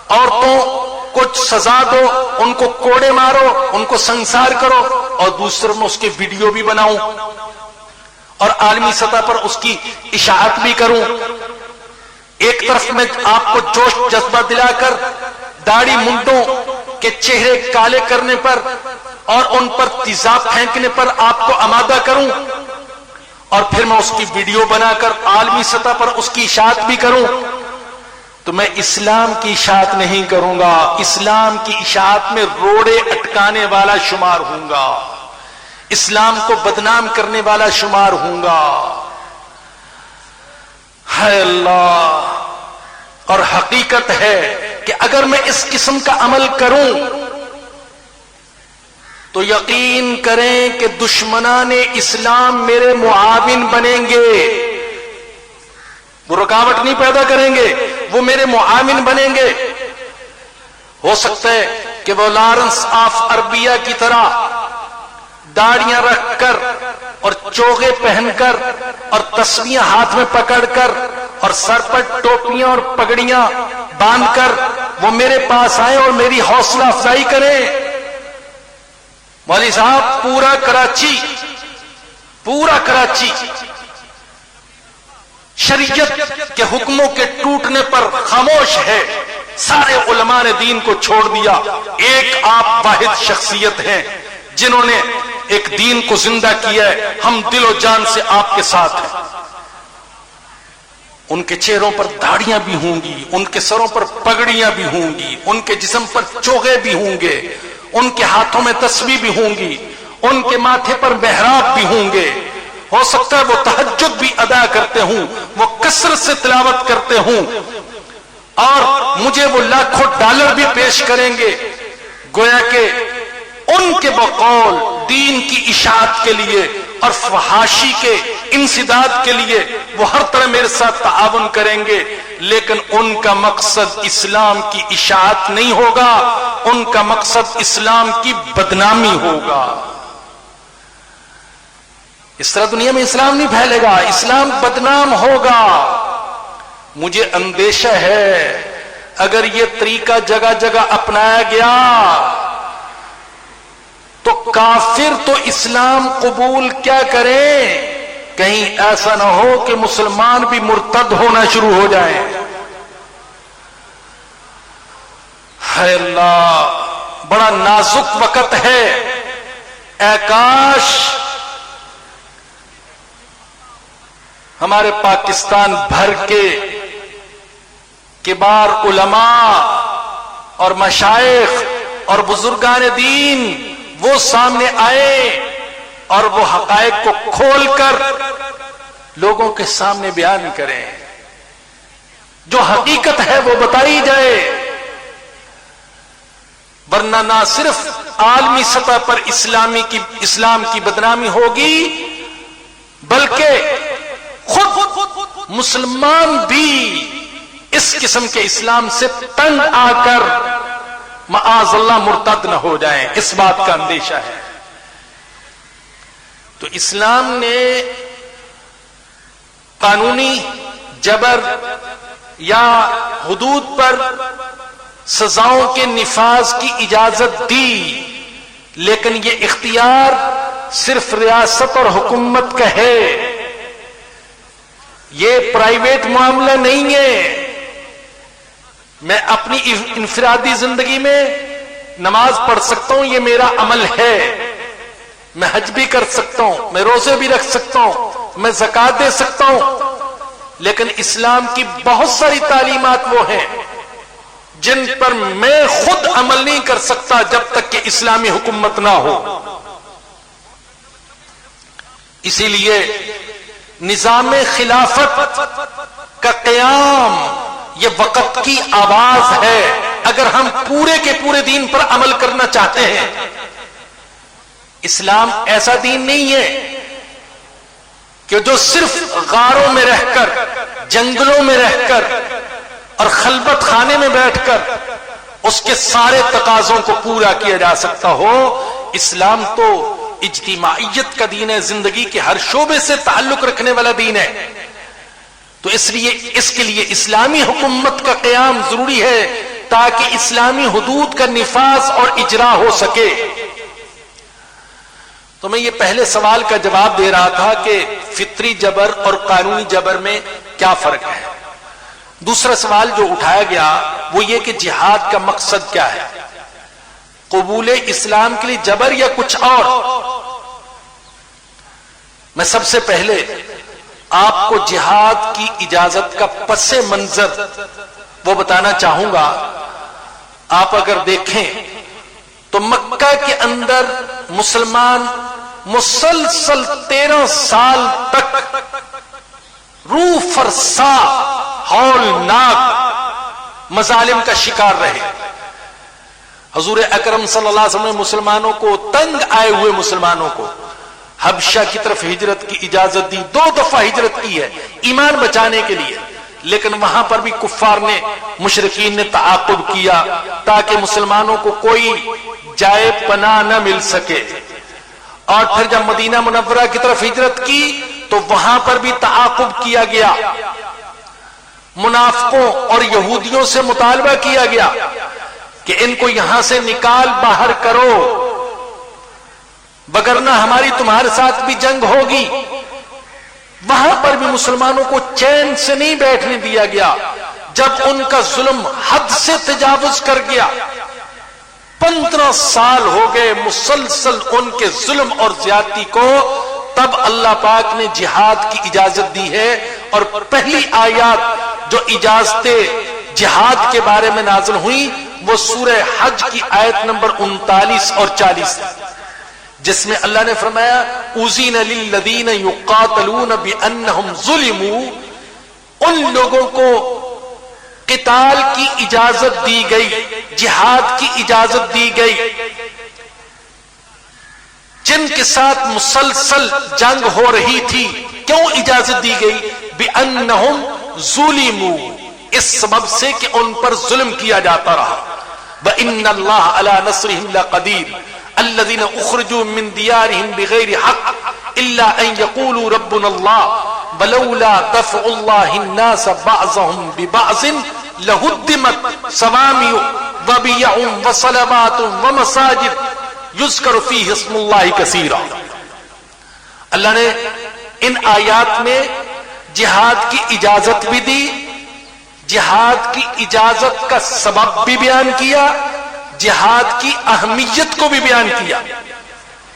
Speaker 2: عورتوں کچھ سزا دو، ان کو کوڑے مارو، ان کو سنسار کرو، اور دوسرے میں اس کے ویڈیو بھی بناؤں اور عالمی سطح پر اس کی اشاعت بھی کروں. ایک طرف میں آپ کو جوش جذبہ دلا کر داڑھی منڈوں کے چہرے کالے کرنے پر اور ان پر تیزاب پھینکنے پر آپ کو آمادہ کروں، اور پھر میں اس کی ویڈیو بنا کر عالمی سطح پر اس کی اشاعت بھی کروں، تو میں اسلام کی اشاعت نہیں کروں گا. اسلام کی اشاعت میں روڑے اٹکانے والا شمار ہوں گا، اسلام کو بدنام کرنے والا شمار ہوں گا. ہے اللہ. اور حقیقت ہے کہ اگر میں اس قسم کا عمل کروں تو یقین کریں کہ دشمنان اسلام میرے معاون بنیں گے. وہ رکاوٹ نہیں پیدا کریں گے، وہ میرے معاون بنیں گے. ہو سکتا ہے کہ وہ لارنس آف عربیہ کی طرح داڑیاں رکھ کر اور چوغے پہن کر اور تسبیحاں ہاتھ میں پکڑ کر اور سر پر ٹوپیاں اور پگڑیاں باندھ کر وہ میرے پاس آئے اور میری حوصلہ افزائی کریں. مولوی صاحب پورا کراچی شریعت کے حکموں کے ٹوٹنے پر خاموش ہے. سارے علماء نے دین کو چھوڑ دیا. ایک آپ واحد شخصیت ہیں جنہوں نے ایک دین کو زندہ کیا ہے. ہم دل و جان سے آپ کے ساتھ ہیں. ان کے چہروں پر داڑیاں بھی ہوں گی، ان کے سروں پر پگڑیاں بھی ہوں گی، ان کے جسم پر چوغے بھی ہوں گے، ان کے ہاتھوں میں تسبیح بھی ہوں گی، ان کے ماتھے پر محراب بھی ہوں گے. ہو سکتا ہے وہ تہجد بھی ادا کرتے ہوں، وہ کثرت سے تلاوت کرتے ہوں، اور مجھے وہ لاکھوں ڈالر بھی پیش کریں گے. گویا کہ ان کے بقول دین کی اشاعت کے لیے اور فحاشی کے انسداد کے لیے وہ ہر طرح میرے ساتھ تعاون کریں گے، لیکن ان کا مقصد اسلام کی اشاعت نہیں ہوگا، ان کا مقصد اسلام کی بدنامی ہوگا. اس طرح دنیا میں اسلام نہیں پھیلے گا، اسلام بدنام ہوگا. مجھے اندیشہ ہے اگر یہ طریقہ جگہ جگہ اپنایا گیا تو کافر تو اسلام قبول کیا کریں، کہیں ایسا نہ ہو کہ مسلمان بھی مرتد ہونا شروع ہو جائیں. ہے اللہ، بڑا نازک وقت ہے. اے کاش ہمارے پاکستان بھر کے کبار علماء اور مشائخ اور بزرگان دین وہ سامنے آئے اور وہ حقائق کو کھول کر لوگوں کے سامنے بیان کریں، جو حقیقت ہے وہ بتائی جائے، ورنہ نہ صرف عالمی سطح پر اسلام کی بدنامی ہوگی، بلکہ خود مسلمان بھی اس قسم کے اسلام سے تنگ آ کر معاذ اللہ مرتد نہ ہو جائیں، اس بات کا اندیشہ ہے۔ تو اسلام نے قانونی جبر یا حدود پر سزاؤں کے نفاذ کی اجازت دی، لیکن یہ اختیار صرف ریاست اور حکومت کا ہے، یہ پرائیویٹ معاملہ نہیں ہے۔ میں اپنی انفرادی زندگی میں نماز پڑھ سکتا ہوں، یہ میرا عمل ہے، میں حج بھی کر سکتا ہوں، میں روزے بھی رکھ سکتا ہوں، میں زکوٰۃ دے سکتا ہوں، لیکن اسلام کی بہت ساری تعلیمات وہ ہیں جن پر میں خود عمل نہیں کر سکتا جب تک کہ اسلامی حکومت نہ ہو۔ اسی لیے نظام خلافت کا قیام یہ وقت کی آواز ہے، اگر ہم پورے کے پورے دین پر عمل کرنا چاہتے ہیں۔ اسلام ایسا دین نہیں ہے کہ جو صرف غاروں میں رہ کر، جنگلوں میں رہ کر اور خلوت خانے میں بیٹھ کر اس کے سارے تقاضوں کو پورا کیا جا سکتا ہو۔ اسلام تو اجتماعیت کا دین ہے، زندگی کے ہر شعبے سے تعلق رکھنے والا دین ہے۔ تو اس کے لیے اسلامی حکومت کا قیام ضروری ہے تاکہ اسلامی حدود کا نفاذ اور اجرا ہو سکے۔ تو میں یہ پہلے سوال کا جواب دے رہا تھا کہ فطری جبر اور قانونی جبر میں کیا فرق ہے۔ دوسرا سوال جو اٹھایا گیا وہ یہ کہ جہاد کا مقصد کیا ہے، قبول اسلام کے لیے جبر یا کچھ اور۔ میں سب سے پہلے آپ کو جہاد کی اجازت کا پس منظر وہ بتانا چاہوں گا۔ آپ اگر دیکھیں تو مکہ کے اندر مسلمان مسلسل 13 سال تک روح فرسا ہولناک مظالم کا شکار رہے۔ حضور اکرم صلی اللہ علیہ وسلم نے مسلمانوں کو، تنگ آئے ہوئے مسلمانوں کو حبشہ کی طرف ہجرت کی اجازت دی، 2 دفعہ ہجرت کی ہے ایمان بچانے کے لیے، لیکن وہاں پر بھی کفار نے، مشرکین نے تعاقب کیا تاکہ مسلمانوں کو کوئی جائے پناہ نہ مل سکے۔ اور پھر جب مدینہ منورہ کی طرف ہجرت کی تو وہاں پر بھی تعاقب کیا گیا، منافقوں اور یہودیوں سے مطالبہ کیا گیا کہ ان کو یہاں سے نکال باہر کرو، وگرنہ ہماری تمہارے ساتھ بھی جنگ ہوگی۔ وہاں پر بھی مسلمانوں کو چین سے نہیں بیٹھنے دیا گیا۔ جب ان کا ظلم حد سے تجاوز کر گیا، 15 سال ہو گئے مسلسل ان کے ظلم اور زیادتی کو، تب اللہ پاک نے جہاد کی اجازت دی ہے۔ اور پہلی آیات جو اجازت جہاد کے بارے میں نازل ہوئی وہ سورہ حج کی آیت نمبر 39 اور 40، جس میں اللہ نے فرمایا اذن للذین یقاتلون بانہم ظلموا، ان لوگوں کو قتال کی اجازت دی گئی، جہاد کی اجازت دی گئی جن کے ساتھ مسلسل جنگ ہو رہی تھی۔ کیوں اجازت دی گئی؟ بانہم ظلموا، اس سبب سے کہ ان پر ظلم کیا جاتا رہا۔ وان اللہ علی نصرہم لقدیر الذين اخرجوا من ديارهم بغير حق الا ان يقولوا ربنا الله ولولا دفع الله الناس بعضهم ببعض لهدمت صوامع وبيع وصلوات ومساجد يذكر فيه اسم الله كثيرا۔ اللہ نے ان آیات میں جہاد کی اجازت بھی دی، جہاد کی اجازت کا سبب بھی بیان کیا، جہاد کی اہمیت کو بھی بیان کیا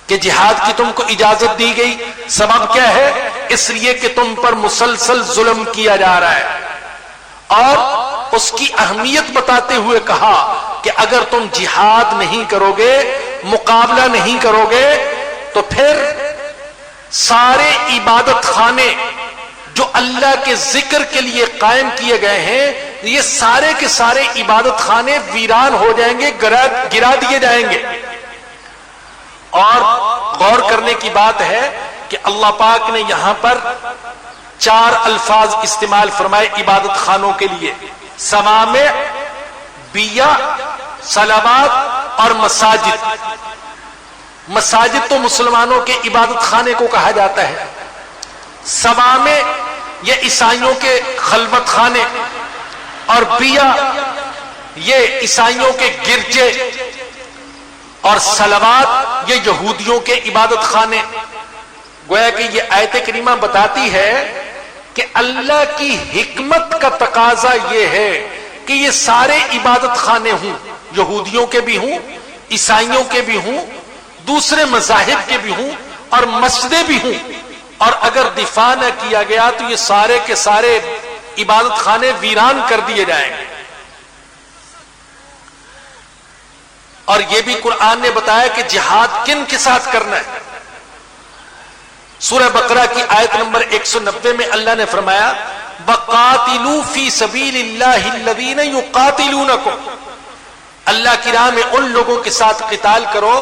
Speaker 2: کہ جہاد کی تم کو اجازت دی گئی، سبب کیا ہے؟ اس لیے کہ تم پر مسلسل ظلم کیا جا رہا ہے۔ اور اس کی اہمیت بتاتے ہوئے کہا کہ اگر تم جہاد نہیں کرو گے، مقابلہ نہیں کرو گے، تو پھر سارے عبادت خانے جو اللہ کے ذکر کے لیے قائم کیے گئے ہیں، یہ سارے کے سارے عبادت خانے ویران ہو جائیں گے، گرا دیے جائیں گے۔ اور غور کرنے کی بات ہے کہ اللہ پاک نے یہاں پر 4 الفاظ استعمال فرمائے عبادت خانوں کے لیے: صوامع، بیع، صلوات اور مساجد۔ مساجد تو مسلمانوں کے عبادت خانے کو کہا جاتا ہے، صوامع یہ عیسائیوں کے خلوت خانے، اور بیع یہ عیسائیوں کے گرجے، اور صلوات یہ یہودیوں کے عبادت خانے۔ گویا کہ یہ آیت کریمہ بتاتی ہے کہ اللہ کی حکمت کا تقاضا یہ ہے کہ یہ سارے عبادت خانے ہوں، یہودیوں کے بھی ہوں، عیسائیوں کے بھی ہوں، دوسرے مذاہب کے بھی ہوں، اور مسجدیں بھی ہوں، اور اگر دفاع نہ کیا گیا تو یہ سارے کے سارے عبادت خانے ویران کر دیے جائیں گے۔ اور یہ بھی قرآن نے بتایا کہ جہاد کن کے ساتھ کرنا ہے۔ سورہ بقرہ کی آیت نمبر 190 میں اللہ نے فرمایا وَقَاتِلُوا فِي سَبِيلِ اللَّهِ الَّذِينَ يُقَاتِلُونَكُمْ، اللہ کی راہ میں ان لوگوں کے ساتھ قتال کرو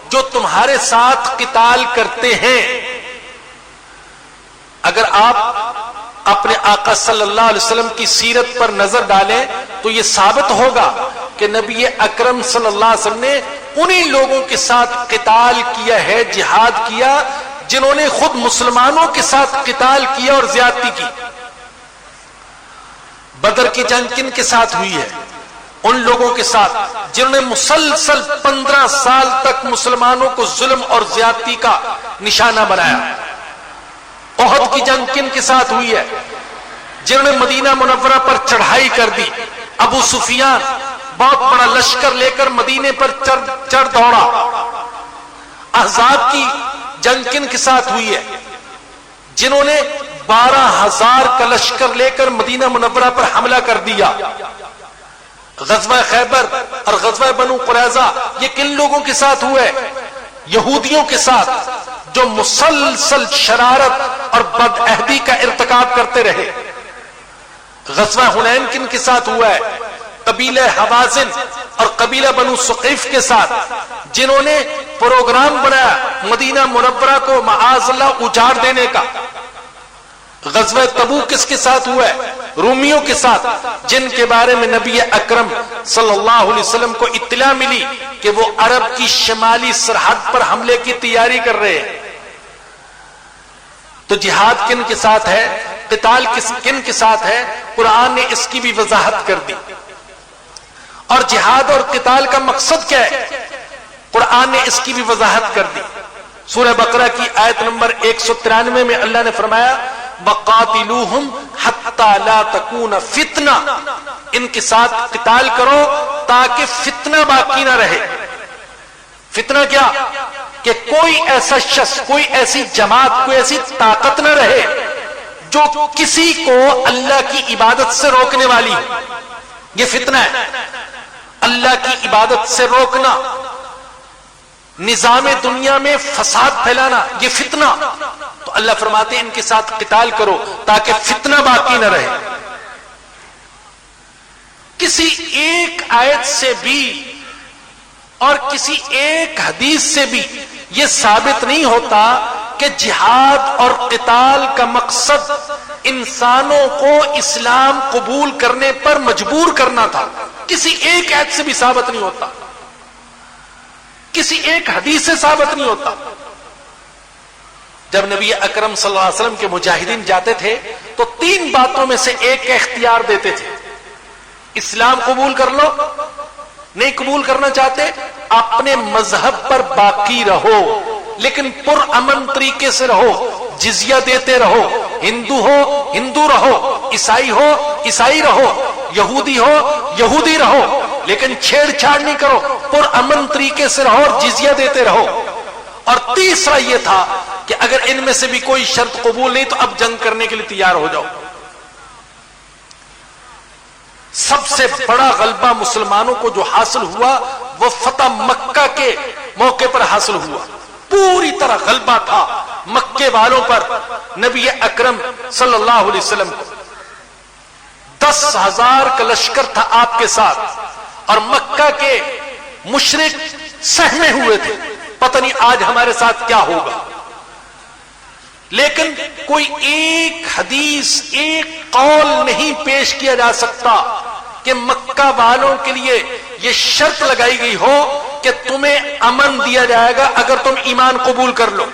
Speaker 2: جو تمہارے ساتھ قتال کرتے ہیں۔ اگر آپ اپنے آقا صلی اللہ علیہ وسلم کی سیرت پر نظر ڈالیں تو یہ ثابت ہوگا کہ نبی اکرم صلی اللہ علیہ وسلم نے انہی لوگوں کے ساتھ قتال کیا ہے، جہاد کیا، جنہوں نے خود مسلمانوں کے ساتھ قتال کیا اور زیادتی کی۔ بدر کی جنگ کن کے ساتھ ہوئی ہے؟ ان لوگوں کے ساتھ جنہوں نے مسلسل 15 سال تک مسلمانوں کو ظلم اور زیادتی کا نشانہ بنایا۔ احد کی جنگ کن کے ساتھ ہوئی ہے؟ جنہوں نے مدینہ منورہ پر چڑھائی کر دی۔ ابو سفیان بہت بڑا لشکر لے کر مدینے پر چڑھ دوڑا۔ احزاب کی جنگ کن کے ساتھ ہوئی ہے؟ جنہوں نے 12,000 کا لشکر لے کر مدینہ منورہ پر حملہ کر دیا۔ غزوہ خیبر اور غزوہ بنو قریظہ یہ کن لوگوں کے ساتھ ہوئے؟ یہودیوں کے ساتھ، جو مسلسل شرارت اور بدعہدی کا ارتکاب کرتے رہے۔ غزوہ حنین کن کے ساتھ ہوا ہے؟ قبیلہ حوازن اور قبیلہ بنو ثقیف کے ساتھ، جنہوں نے پروگرام بنایا مدینہ منورہ کو معاذ اللہ اجاڑ دینے کا۔ غزوہ تبوک کس کے ساتھ ہوا ہے؟ رومیوں کے ساتھ، جن کے بارے میں نبی اکرم صلی اللہ علیہ وسلم کو اطلاع ملی کہ وہ عرب کی شمالی سرحد پر حملے کی تیاری کر رہے ہیں۔ تو جہاد کن کے ساتھ ہے؟ قتال کن کے ساتھ ہے؟ قرآن نے اس کی بھی وضاحت کر دی۔ اور جہاد اور قتال کا مقصد کیا ہے؟ قرآن نے اس کی بھی وضاحت کر دی۔ سورہ بقرہ کی آیت نمبر 193 میں اللہ نے فرمایا وَقَاتِلُوهُمْ حَتَّى لَا تَكُونَ فِتْنَةٌ، ان کے ساتھ قتال کرو تاکہ فتنہ باقی نہ رہے۔ فتنہ کیا؟ کہ کوئی ایسا شخص، کوئی ایسی جماعت، کوئی ایسی طاقت نہ رہے جو کسی کو اللہ کی عبادت سے روکنے والی ہے۔ یہ فتنہ ہے، اللہ کی عبادت سے روکنا، نظام دنیا میں فساد پھیلانا، یہ فتنہ۔ تو اللہ فرماتے ہیں ان کے ساتھ قتال کرو تاکہ فتنہ باقی نہ رہے۔ کسی ایک آیت سے بھی اور کسی ایک حدیث سے بھی یہ ثابت نہیں ہوتا کہ جہاد اور قتال کا مقصد انسانوں کو اسلام قبول کرنے پر مجبور کرنا تھا۔ کسی ایک آیت سے بھی ثابت نہیں ہوتا، کسی ایک حدیث سے ثابت نہیں ہوتا۔ جب نبی اکرم صلی اللہ علیہ وسلم کے مجاہدین جاتے تھے تو 3 باتوں میں سے ایک کا اختیار دیتے تھے۔ اسلام قبول کر لو، نہیں قبول کرنا چاہتے اپنے مذہب پر باقی رہو لیکن پر امن طریقے سے رہو، جزیہ دیتے رہو، ہندو ہو ہندو رہو، عیسائی ہو عیسائی رہو، یہودی ہو یہودی رہو، لیکن چھیڑ چھاڑ نہیں کرو، پر امن طریقے سے رہو اور جزیہ دیتے رہو۔ اور تیسرا یہ تھا کہ اگر ان میں سے بھی کوئی شرط قبول نہیں تو اب جنگ کرنے کے لیے تیار ہو جاؤ۔ سب سے بڑا غلبہ مسلمانوں کو جو حاصل ہوا وہ فتح مکہ کے موقع پر حاصل ہوا. پوری طرح غلبہ تھا مکے والوں پر نبی اکرم صلی اللہ علیہ وسلم کو. 10,000 کا لشکر تھا آپ کے ساتھ اور مکہ کے مشرک سہمے ہوئے تھے, پتہ نہیں آج ہمارے ساتھ کیا ہوگا. لیکن کوئی ایک حدیث, ایک قول نہیں پیش کیا جا سکتا کہ مکہ والوں کے لیے یہ شرط لگائی گئی ہو کہ تمہیں امن دیا جائے گا اگر تم ایمان قبول کر لو.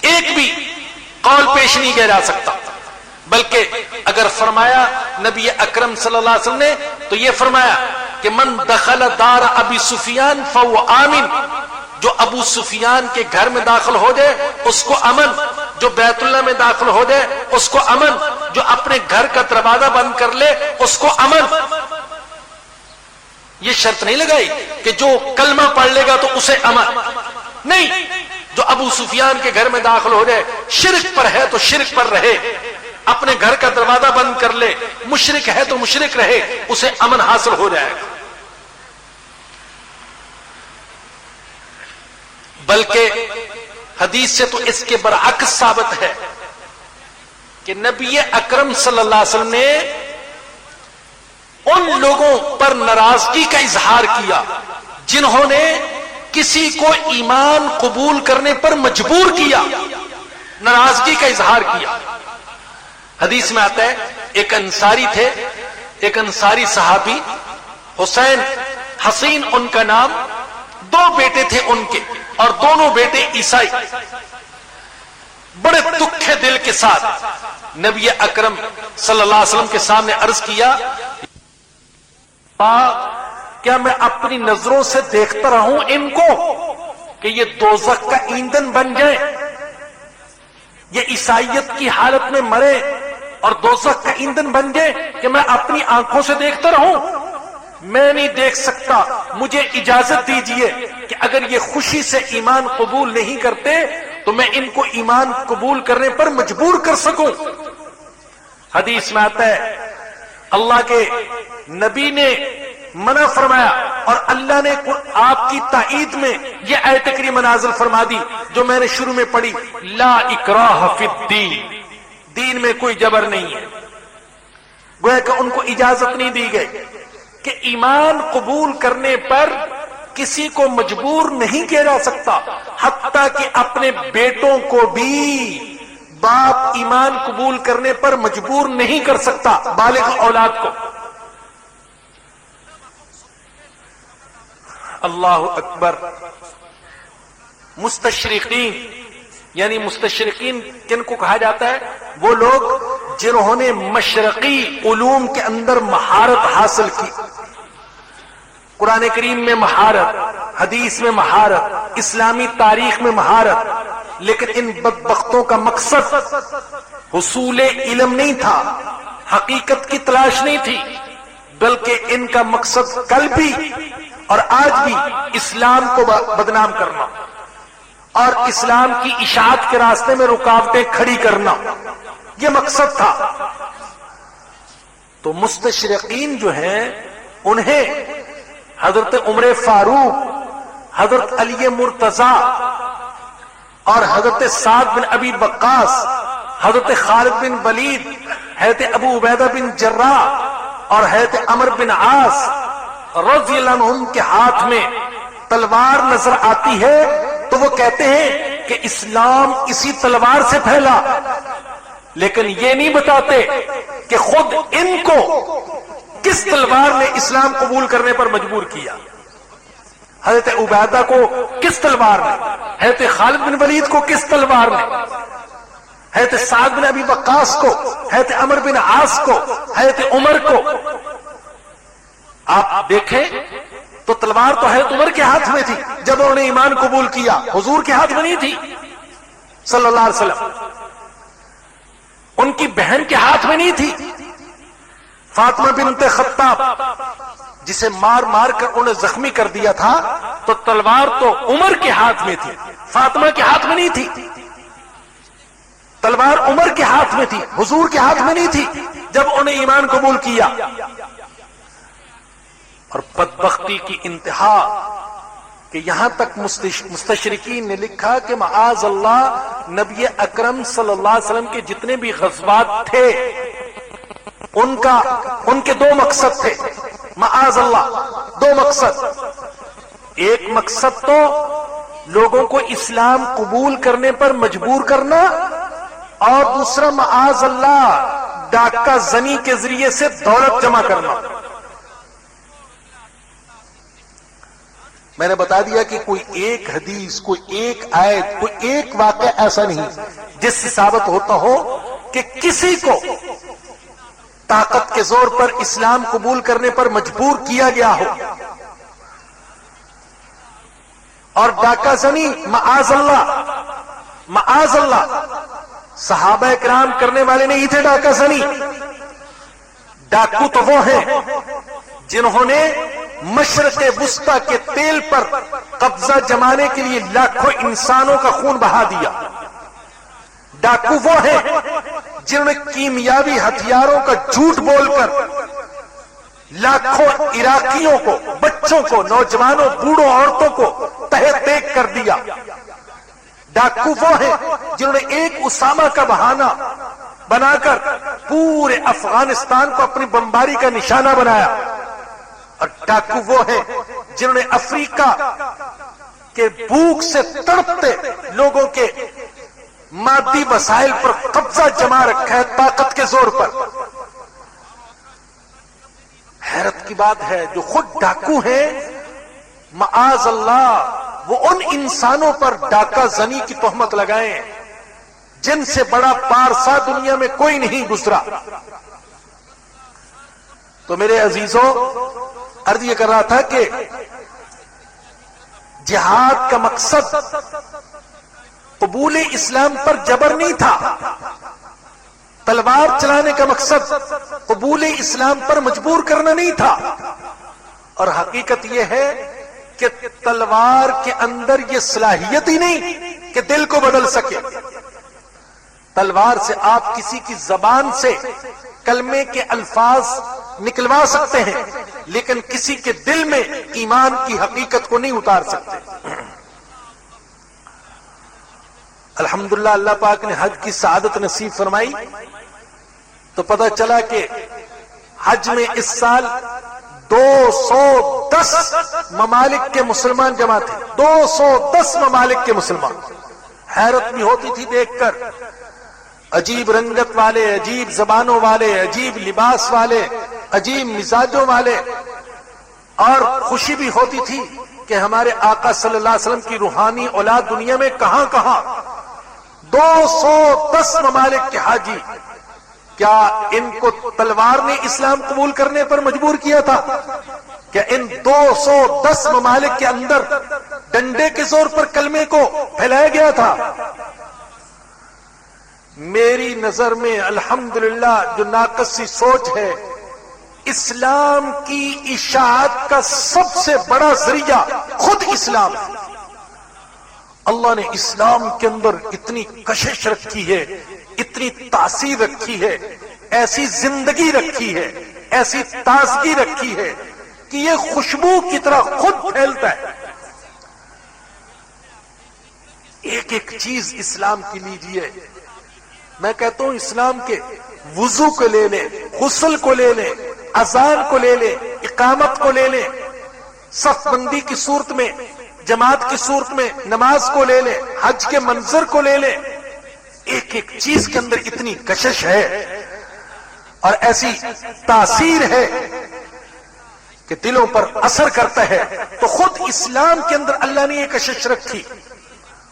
Speaker 2: ایک بھی قول پیش نہیں کیا جا سکتا. بلکہ اگر فرمایا نبی اکرم صلی اللہ علیہ وسلم نے تو یہ فرمایا کہ من دخل دار ابی سفیان فهو آمن, جو ابو سفیان کے گھر میں داخل ہو جائے اس کو امن, جو بیت اللہ میں داخل ہو جائے اس کو امن, جو اپنے گھر کا دروازہ بند کر لے اس کو امن. یہ شرط نہیں لگائی کہ جو کلمہ پڑھ لے گا تو اسے امن نہیں, جو ابو سفیان کے گھر میں داخل ہو جائے شرک پر ہے تو شرک پر رہے, اپنے گھر کا دروازہ بند کر لے, مشرک ہے تو مشرک رہے, اسے امن حاصل ہو جائے گا. بلکہ حدیث سے تو اس کے برعکس ثابت ہے کہ نبی اکرم صلی اللہ علیہ وسلم نے ان لوگوں پر ناراضگی کا اظہار کیا جنہوں نے کسی کو ایمان قبول کرنے پر مجبور کیا, ناراضگی کا اظہار کیا. حدیث میں آتا ہے ایک انصاری تھے, ایک انصاری صحابی حسین حسین ان کا نام, 2 بیٹے تھے ان کے اور دونوں بیٹے عیسائی. بڑے دکھے دل کے ساتھ نبی اکرم صلی اللہ علیہ وسلم کے سامنے عرض کیا, کیا میں اپنی نظروں سے دیکھتا رہوں ان کو کہ یہ دوزخ کا ایندھن بن جائے, یہ عیسائیت کی حالت میں مرے اور دوزخ کا ایندھن بن جائے, کہ میں اپنی آنکھوں سے دیکھتا رہوں؟ میں نہیں دیکھ سکتا, مجھے اجازت دیجئے کہ اگر یہ خوشی سے ایمان قبول نہیں کرتے تو میں ان کو ایمان قبول کرنے پر مجبور کر سکوں. حدیث میں آتا ہے اللہ کے نبی نے منع فرمایا اور اللہ نے آپ کی تائید میں یہ آیت کریمہ نازل فرما دی جو میں نے شروع میں پڑھی, لا اکراہ فی الدین, دین میں کوئی جبر نہیں ہے. گویا کہ ان کو اجازت نہیں دی گئی کہ ایمان قبول کرنے پر کسی کو مجبور نہیں کیا جا سکتا, حتیٰ کہ اپنے بیٹوں کو بھی باپ ایمان قبول کرنے پر مجبور نہیں کر سکتا, بالغ اولاد کو. اللہ اکبر. مستشرقین یعنی مستشرقین کن کو کہا جاتا ہے؟ وہ لوگ جنہوں نے مشرقی علوم کے اندر مہارت حاصل کی, قرآن کریم میں مہارت, حدیث میں مہارت, اسلامی تاریخ میں مہارت, لیکن ان بدبختوں کا مقصد حصول علم نہیں تھا, حقیقت کی تلاش نہیں تھی, بلکہ ان کا مقصد کل بھی اور آج بھی اسلام کو بدنام کرنا اور اسلام کی اشاعت کے راستے میں رکاوٹیں کھڑی کرنا, یہ مقصد تھا. تو مستشرقین جو ہیں انہیں حضرت عمر فاروق, حضرت علی مرتضیٰ اور حضرت سعد بن ابی وقاص, حضرت خالد بن ولید, حضرت ابو عبیدہ بن جراح اور حضرت عمر بن عاص رضی اللہ عنہم کے ہاتھ میں تلوار نظر آتی ہے تو وہ کہتے ہیں کہ اسلام اسی تلوار سے پھیلا, لیکن یہ نہیں بتاتے کہ خود ان کو کس تلوار نے اسلام قبول کرنے پر مجبور کیا. حضرت عبیدہ کو کس تلوار نے, حضرت خالد بن ولید کو کس تلوار نے, حضرت سعد بن ابی وقاص کو, حضرت عمر بن عاص کو, حضرت عمر کو. آپ دیکھیں تو تلوار تو حضرت عمر کے ہاتھ میں تھی جب انہوں نے ایمان قبول کیا, حضور کے ہاتھ میں نہیں تھی صلی اللہ علیہ وسلم. ان کی بہن کے ہاتھ میں نہیں تھی, فاطمہ بنت خطاب جسے مار مار کر انہیں زخمی کر دیا تھا, تو تلوار تو عمر کے ہاتھ میں تھی, فاطمہ کے ہاتھ میں نہیں تھی. تلوار عمر کے ہاتھ میں تھی, حضور کے ہاتھ میں نہیں تھی. جب انہوں نے ایمان قبول کیا. اور بدبختی کی انتہا کہ یہاں تک مستشرقین نے لکھا کہ معاذ اللہ نبی اکرم صلی اللہ علیہ وسلم کے جتنے بھی غزوات تھے ان کے دو مقصد تھے. معاذ اللہ دو مقصد. ایک مقصد تو لوگوں کو اسلام قبول کرنے پر مجبور کرنا، اور دوسرا معاذ اللہ ڈاکہ زنی کے ذریعے سے دولت جمع کرنا. میں نے بتا دیا کہ کوئی ایک حدیث، کوئی ایک آیت، کوئی ایک واقعہ ایسا نہیں جس سے ثابت ہوتا ہو کہ کسی کو طاقت کے زور پر اسلام قبول کرنے پر مجبور کیا گیا ہو. اور ڈاکہ زنی معاذ اللہ صحابہ کرام کرنے والے نہیں تھے ڈاکہ زنی. ڈاکو تو وہ ہیں جنہوں نے مشرق وسطی کے تیل پر قبضہ جمانے کے لیے لاکھوں انسانوں کا خون بہا دیا. ڈاکو وہ ہیں جنہوں نے کیمیاوی ہتھیاروں کا جھوٹ بول کر لاکھوں عراقیوں کو، بچوں کو، نوجوانوں، بوڑھوں، عورتوں کو تہہ تیگ کر دیا. ڈاکو وہ ہیں جنہوں نے ایک اسامہ کا بہانہ بنا کر پورے افغانستان کو اپنی بمباری کا نشانہ بنایا. اور ڈاکو وہ ہیں جنہوں نے افریقہ کے بھوک سے تڑپتے لوگوں کے مادی وسائل پر قبضہ جما رکھا ہے طاقت کے زور پر. حیرت کی بات ہے جو خود ڈاکو ہیں معاذ اللہ وہ ان انسانوں پر ڈاکہ زنی کی تہمت لگائیں جن سے بڑا پارسا دنیا میں کوئی نہیں گزرا. تو میرے عزیزوں، عرض یہ کر رہا تھا کہ جہاد کا مقصد قبول اسلام پر جبر نہیں تھا. تلوار چلانے کا مقصد قبول اسلام پر مجبور کرنا نہیں تھا. اور حقیقت یہ ہے کہ تلوار کے اندر یہ صلاحیت ہی نہیں کہ دل کو بدل سکے. تلوار سے آپ کسی کی زبان سے کلمے کے الفاظ نکلوا سکتے ہیں لیکن کسی کے دل میں ایمان کی حقیقت کو نہیں اتار سکتے. الحمدللہ اللہ پاک نے حج کی سعادت نصیب فرمائی تو پتہ چلا کہ حج میں اس سال 210 ممالک کے مسلمان جمع تھے. 210 ممالک کے مسلمان. حیرت بھی ہوتی تھی دیکھ کر. عجیب رنگت والے، عجیب زبانوں والے، عجیب لباس والے، عجیب مزاجوں والے. اور خوشی بھی ہوتی تھی کہ ہمارے آقا صلی اللہ علیہ وسلم کی روحانی اولاد دنیا میں کہاں کہاں. 210 ممالک کے حاجی. کیا ان کو تلوار نے اسلام قبول کرنے پر مجبور کیا تھا؟ کیا ان 210 ممالک کے اندر ڈنڈے کے زور پر کلمے کو پھیلایا گیا تھا؟ میری نظر میں الحمدللہ جو ناقص سی سوچ ہے، اسلام کی اشاعت کا سب سے بڑا ذریعہ خود اسلام ہے. اللہ نے اسلام کے اندر اتنی کشش رکھی ہے، اتنی تاثیر رکھی ہے، ایسی زندگی رکھی ہے، ایسی تازگی رکھی ہے کہ یہ خوشبو کی طرح خود پھیلتا ہے. ایک ایک چیز اسلام کی لیجیے. میں کہتا ہوں اسلام کے وضو کو لے لیں، غسل کو لے لیں، اذان کو لے لیں، اقامت کو لے لیں، صف بندی کی صورت میں، جماعت کی صورت میں نماز کو لے لیں، حج کے منظر کو لے لیں. ایک ایک چیز کے اندر اتنی کشش ہے اور ایسی تاثیر ہے کہ دلوں پر اثر کرتا ہے. تو خود اسلام کے اندر اللہ نے یہ کشش رکھی،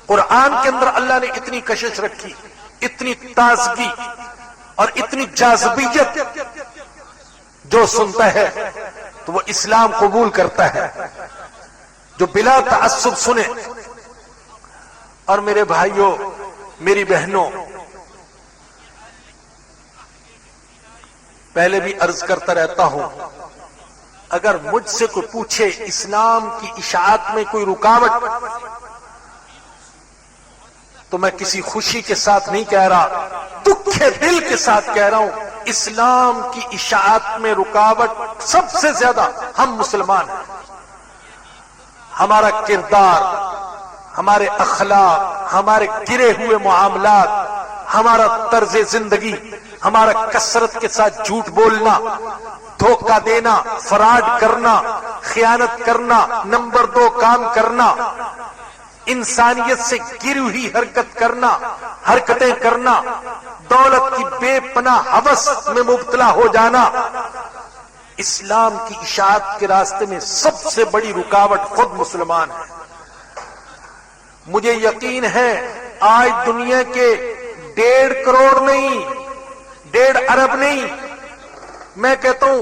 Speaker 2: قرآن کے اندر اللہ نے اتنی کشش رکھی، اتنی تازگی اور اتنی جاذبیت. جو سنتا ہے تو وہ اسلام قبول کرتا ہے، جو بلا تعصب سنے. اور میرے بھائیوں، میری بہنوں، پہلے بھی عرض کرتا رہتا ہوں، اگر مجھ سے کوئی پوچھے اسلام کی اشاعت میں کوئی رکاوٹ، تو میں کسی خوشی کے ساتھ نہیں کہہ رہا، دکھ دل کے ساتھ کہہ رہا ہوں
Speaker 3: اسلام کی اشاعت میں رکاوٹ سب سے زیادہ ہم مسلمان ہیں. ہمارا کردار، ہمارے اخلاق، ہمارے گرے ہوئے معاملات، ہمارا طرز زندگی، ہمارا کثرت کے ساتھ جھوٹ بولنا، دھوکہ دینا، فراڈ کرنا، خیانت کرنا، نمبر 2 کام کرنا، انسانیت سے گری ہوئی حرکتیں کرنا، دولت کی بے پناہ ہوس میں مبتلا ہو جانا، اسلام کی اشاعت کے راستے میں سب سے بڑی رکاوٹ خود مسلمان ہے. مجھے یقین ہے آج دنیا کے 1.5 کروڑ نہیں، 1.5 ارب نہیں، میں کہتا ہوں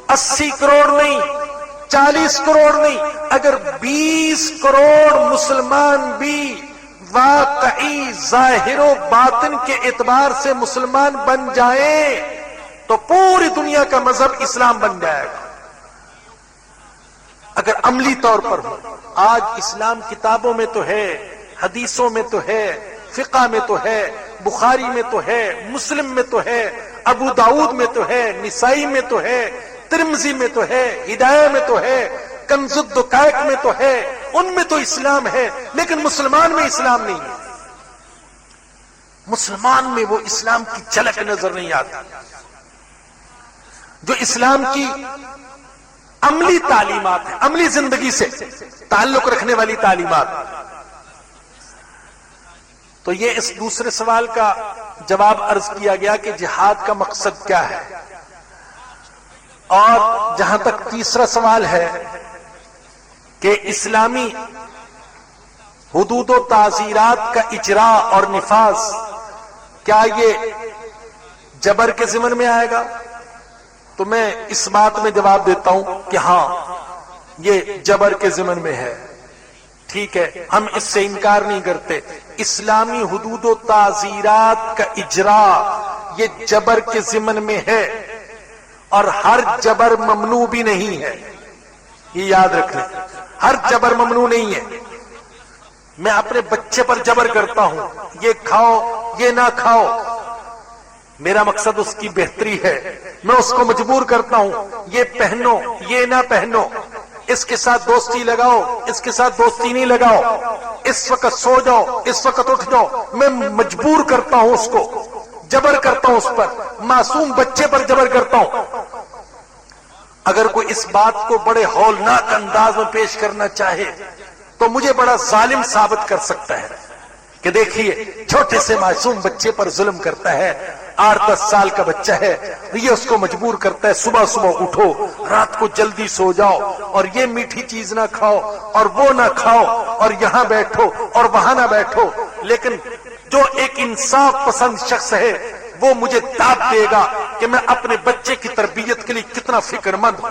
Speaker 3: 80 کروڑ نہیں، 40 کروڑ نہیں، اگر 20 کروڑ مسلمان بھی واقعی ظاہر و باطن کے اعتبار سے مسلمان بن جائیں تو پوری دنیا کا مذہب اسلام بن جائے گا. اگر عملی طور پر ہو. آج اسلام کتابوں میں تو ہے، حدیثوں میں تو ہے، فقہ میں تو ہے، بخاری میں تو ہے، مسلم میں تو ہے، ابو داؤد میں تو ہے، نسائی میں تو ہے، ترمذی میں تو ہے، ہدایہ میں تو ہے، کنز الدقائق میں تو ہے، ان میں تو اسلام ہے، لیکن مسلمان میں اسلام نہیں ہے. مسلمان میں وہ اسلام کی جھلک نظر نہیں آتی جو اسلام کی عملی تعلیمات ہیں، عملی زندگی سے تعلق رکھنے والی تعلیمات. تو یہ اس دوسرے سوال کا جواب عرض کیا گیا کہ جہاد کا مقصد کیا ہے. اور جہاں تک تیسرا سوال ہے کہ اسلامی حدود و تعزیرات کا اجرا اور نفاذ کیا یہ جبر کے ضمن میں آئے گا، تو میں اس بات میں جواب دیتا ہوں کہ ہاں یہ جبر کے ضمن میں ہے. ٹھیک ہے، ہم اس سے انکار نہیں کرتے. اسلامی حدود و تعزیرات کا اجرا یہ جبر کے ضمن میں ہے، اور ہر جبر ممنوع بھی نہیں ہے. یہ یاد رکھ لیں، ہر جبر ممنوع نہیں ہے. میں اپنے بچے پر جبر کرتا ہوں، یہ کھاؤ یہ نہ کھاؤ، میرا مقصد اس کی بہتری ہے. میں اس کو مجبور کرتا ہوں، یہ پہنو یہ نہ پہنو، اس کے ساتھ دوستی لگاؤ اس کے ساتھ دوستی نہیں لگاؤ، اس وقت سو جاؤ اس وقت اٹھ جاؤ. میں مجبور کرتا ہوں اس کو، جبر کرتا ہوں اس پر، معصوم بچے پر جبر کرتا ہوں. اگر کوئی اس بات کو بڑے ہولناک انداز میں پیش کرنا چاہے تو مجھے بڑا ظالم ثابت کر سکتا ہے کہ دیکھیے چھوٹے سے معصوم بچے پر ظلم کرتا ہے، 8-10 سال کا بچہ ہے، یہ اس کو مجبور کرتا ہے صبح صبح اٹھو، رات کو جلدی سو جاؤ، اور یہ میٹھی چیز نہ کھاؤ اور وہ نہ کھاؤ، اور یہاں بیٹھو اور وہاں نہ بیٹھو. لیکن جو ایک انصاف پسند شخص ہے وہ مجھے داد دے گا کہ میں اپنے بچے کی تربیت کے لیے کتنا فکر مند ہوں،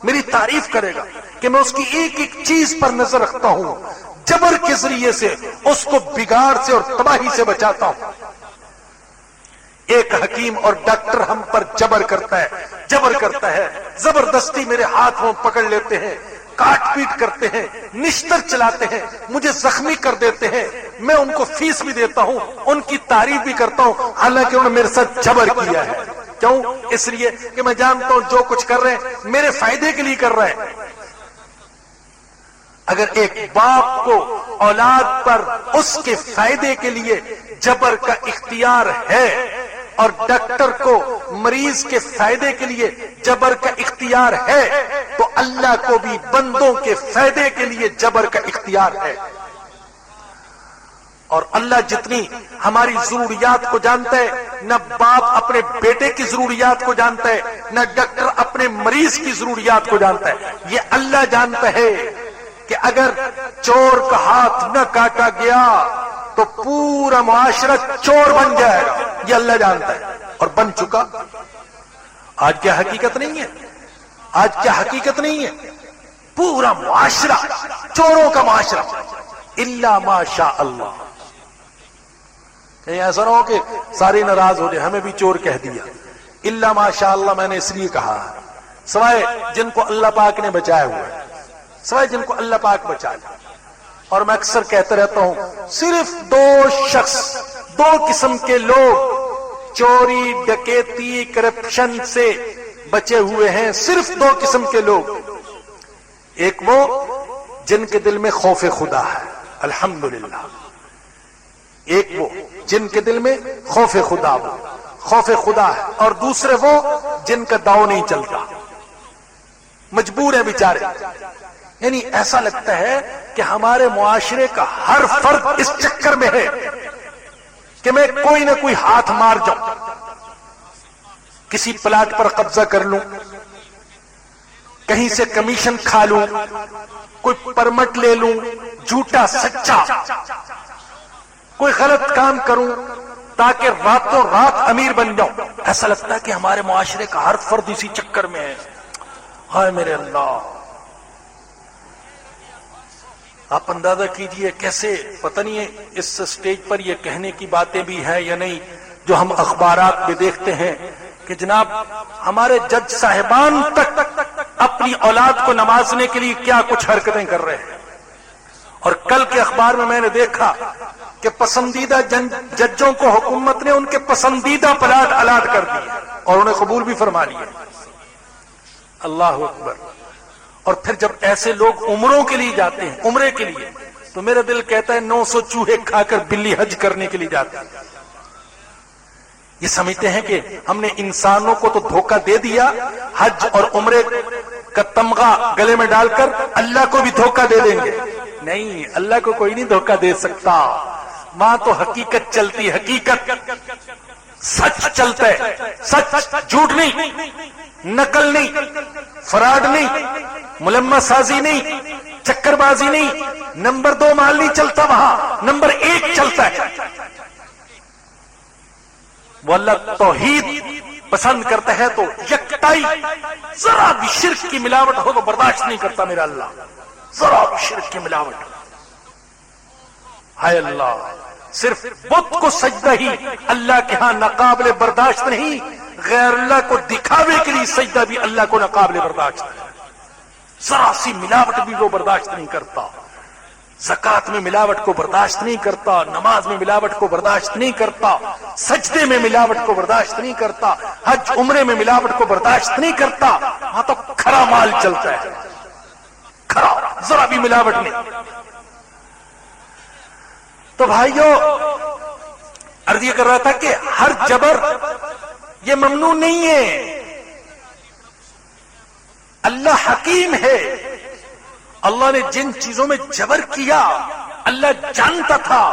Speaker 3: میری تعریف کرے گا کہ میں اس کی ایک ایک چیز پر نظر رکھتا ہوں، جبر کے ذریعے سے اس کو بگاڑ سے اور تباہی سے بچاتا ہوں. ایک حکیم اور ڈاکٹر ہم پر جبر کرتا ہے، زبردستی میرے ہاتھوں پکڑ لیتے ہیں، کاٹ پیٹ کرتے ہیں، نشتر چلاتے ہیں، مجھے زخمی کر دیتے ہیں. میں ان کو فیس بھی دیتا ہوں، ان کی تعریف بھی کرتا ہوں، حالانکہ انہوں نے میرے ساتھ جبر کیا ہے. کیوں؟ اس لیے کہ میں جانتا ہوں جو کچھ کر رہے ہیں میرے فائدے کے لیے کر رہے ہیں. اگر ایک باپ کو اولاد پر اس کے فائدے کے لیے جبر کا اختیار ہے اور ڈاکٹر کو مریض کے فائدے کے لیے جبر کا اختیار ہے تو اللہ کو بھی بندوں کے فائدے کے لیے جبر کا اختیار ہے. اور اللہ جتنی ہماری ضروریات کو جانتا ہے، نہ باپ اپنے بیٹے کی ضروریات کو جانتا ہے، نہ ڈاکٹر اپنے مریض کی ضروریات کو جانتا ہے. یہ اللہ جانتا ہے کہ اگر چور کا ہاتھ نہ کاٹا گیا تو پورا معاشرہ چور بن جائے گا. یہ اللہ جانتا ہے اور بن چکا. آج کیا حقیقت نہیں ہے؟ پورا معاشرہ چوروں کا معاشرہ، الا ماشاء اللہ. کہیں ایسا نہ ہو کہ سارے ناراض ہو جائے، ہمیں بھی چور کہہ دیا. الا ماشاء اللہ میں نے اس لیے کہا سوائے جن کو اللہ پاک نے بچایا ہوا ہے، سوائے جن کو اللہ پاک بچا لے. اور میں اکثر کہتا رہتا ہوں صرف 2 قسم کے لوگ چوری ڈکیتی کرپشن سے بچے ہوئے ہیں صرف دو قسم کے لوگ. ایک وہ جن کے دل میں خوف خدا ہے، الحمدللہ. ایک وہ جن کے دل میں خوف خدا ہے، اور دوسرے وہ جن کا داؤ نہیں چلتا، مجبور ہے بیچارے. یعنی ایسا لگتا ہے کہ ہمارے معاشرے کا ہر فرد اس چکر میں ہے کہ میں کوئی نہ کوئی ہاتھ مار جاؤں، کسی پلاٹ پر قبضہ کر لوں، کہیں سے کمیشن کھا لوں، کوئی پرمٹ لے لوں، جھوٹا سچا کوئی غلط کام کروں تاکہ راتوں رات امیر بن جاؤں. ایسا لگتا ہے کہ ہمارے معاشرے کا ہر فرد اسی چکر میں ہے. ہائے میرے اللہ، آپ اندازہ کیجئے کیسے، پتہ نہیں اس سٹیج پر یہ کہنے کی باتیں بھی ہیں یا نہیں، جو ہم اخبارات میں دیکھتے ہیں کہ جناب ہمارے جج صاحبان تک اپنی اولاد کو نوازنے کے لیے کیا کچھ حرکتیں کر رہے ہیں. اور کل کے اخبار میں نے دیکھا کہ پسندیدہ ججوں کو حکومت نے ان کے پسندیدہ پلاٹ الاٹ کر دیے اور انہیں قبول بھی فرما لیے. اللہ اکبر. اور پھر جب ایسے لوگ عمروں کے لیے جاتے ہیں، عمرے کے لیے، تو میرا دل کہتا ہے 900 چوہے کھا کر بلی حج کرنے کے لیے جاتے ہیں. یہ سمجھتے ہیں کہ ہم نے انسانوں کو تو دھوکہ دے دیا، حج اور عمرے کا تمغہ گلے میں ڈال کر اللہ کو بھی دھوکہ دے دیں گے. نہیں، اللہ کو کوئی نہیں دھوکہ دے سکتا. وہاں تو حقیقت چلتی، حقیقت سچ چلتا ہے، سچ، جھوٹ نہیں، نقل نہیں، فراڈ نہیں، ملمہ سازی نہیں، چکر بازی نہیں، نمبر 2 مال نہیں چلتا، وہاں نمبر 1 چلتا ہے. وہ اللہ توحید پسند کرتا ہے تو یکتائی، ذرا بھی شرک کی ملاوٹ ہو تو برداشت نہیں کرتا میرا اللہ، ذرا بھی شرک کی ملاوٹ. ہائے اللہ، صرف بت کو سجدہ ہی اللہ کے ہاں ناقابل برداشت نہیں، غیر اللہ کو دکھاوے کے لیے سجدہ بھی اللہ کو ناقابل برداشت ہے. ذرا سی ملاوٹ بھی وہ برداشت نہیں کرتا. زکات میں ملاوٹ کو برداشت نہیں کرتا، نماز میں ملاوٹ کو برداشت نہیں کرتا، سجدے میں ملاوٹ کو برداشت نہیں کرتا، حج عمرے میں ملاوٹ کو برداشت نہیں کرتا. وہاں تو کھرا مال چلتا ہے، کھرا، ذرا بھی ملاوٹ نہیں. تو بھائیو، عرض یہ کر رہا تھا کہ ہر جبر یہ ممنوع نہیں ہے. اللہ حکیم ہے. اللہ نے جن چیزوں میں جبر کیا، اللہ جانتا تھا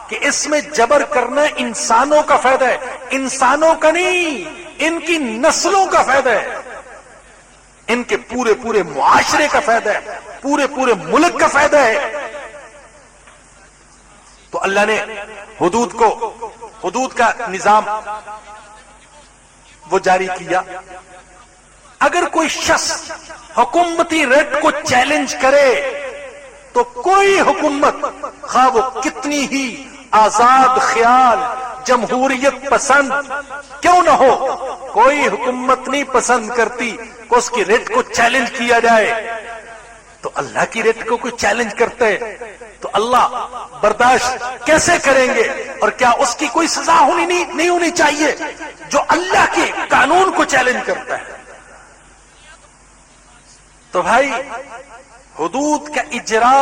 Speaker 3: کہ اس میں جبر کرنا انسانوں کا فائدہ ہے، انسانوں کا نہیں، ان کی نسلوں کا فائدہ ہے، ان کے پورے معاشرے کا فائدہ ہے، پورے ملک کا فائدہ ہے. تو اللہ نے حدود کا نظام وہ جاری کیا. اگر کوئی شخص حکومتی ریٹ کو چیلنج کرے تو کوئی حکومت، خواہ وہ کتنی ہی آزاد خیال جمہوریت پسند کیوں نہ ہو، کوئی حکومت نہیں پسند کرتی کہ اس کی ریٹ کو چیلنج کیا جائے. تو اللہ کی ریٹ کو کوئی چیلنج کرتا ہے تو اللہ برداشت کیسے کریں گے؟ اور کیا اس کی کوئی سزا نہیں ہونی چاہیے جو اللہ کے قانون کو چیلنج کرتا ہے؟ تو بھائی، حدود کا اجرا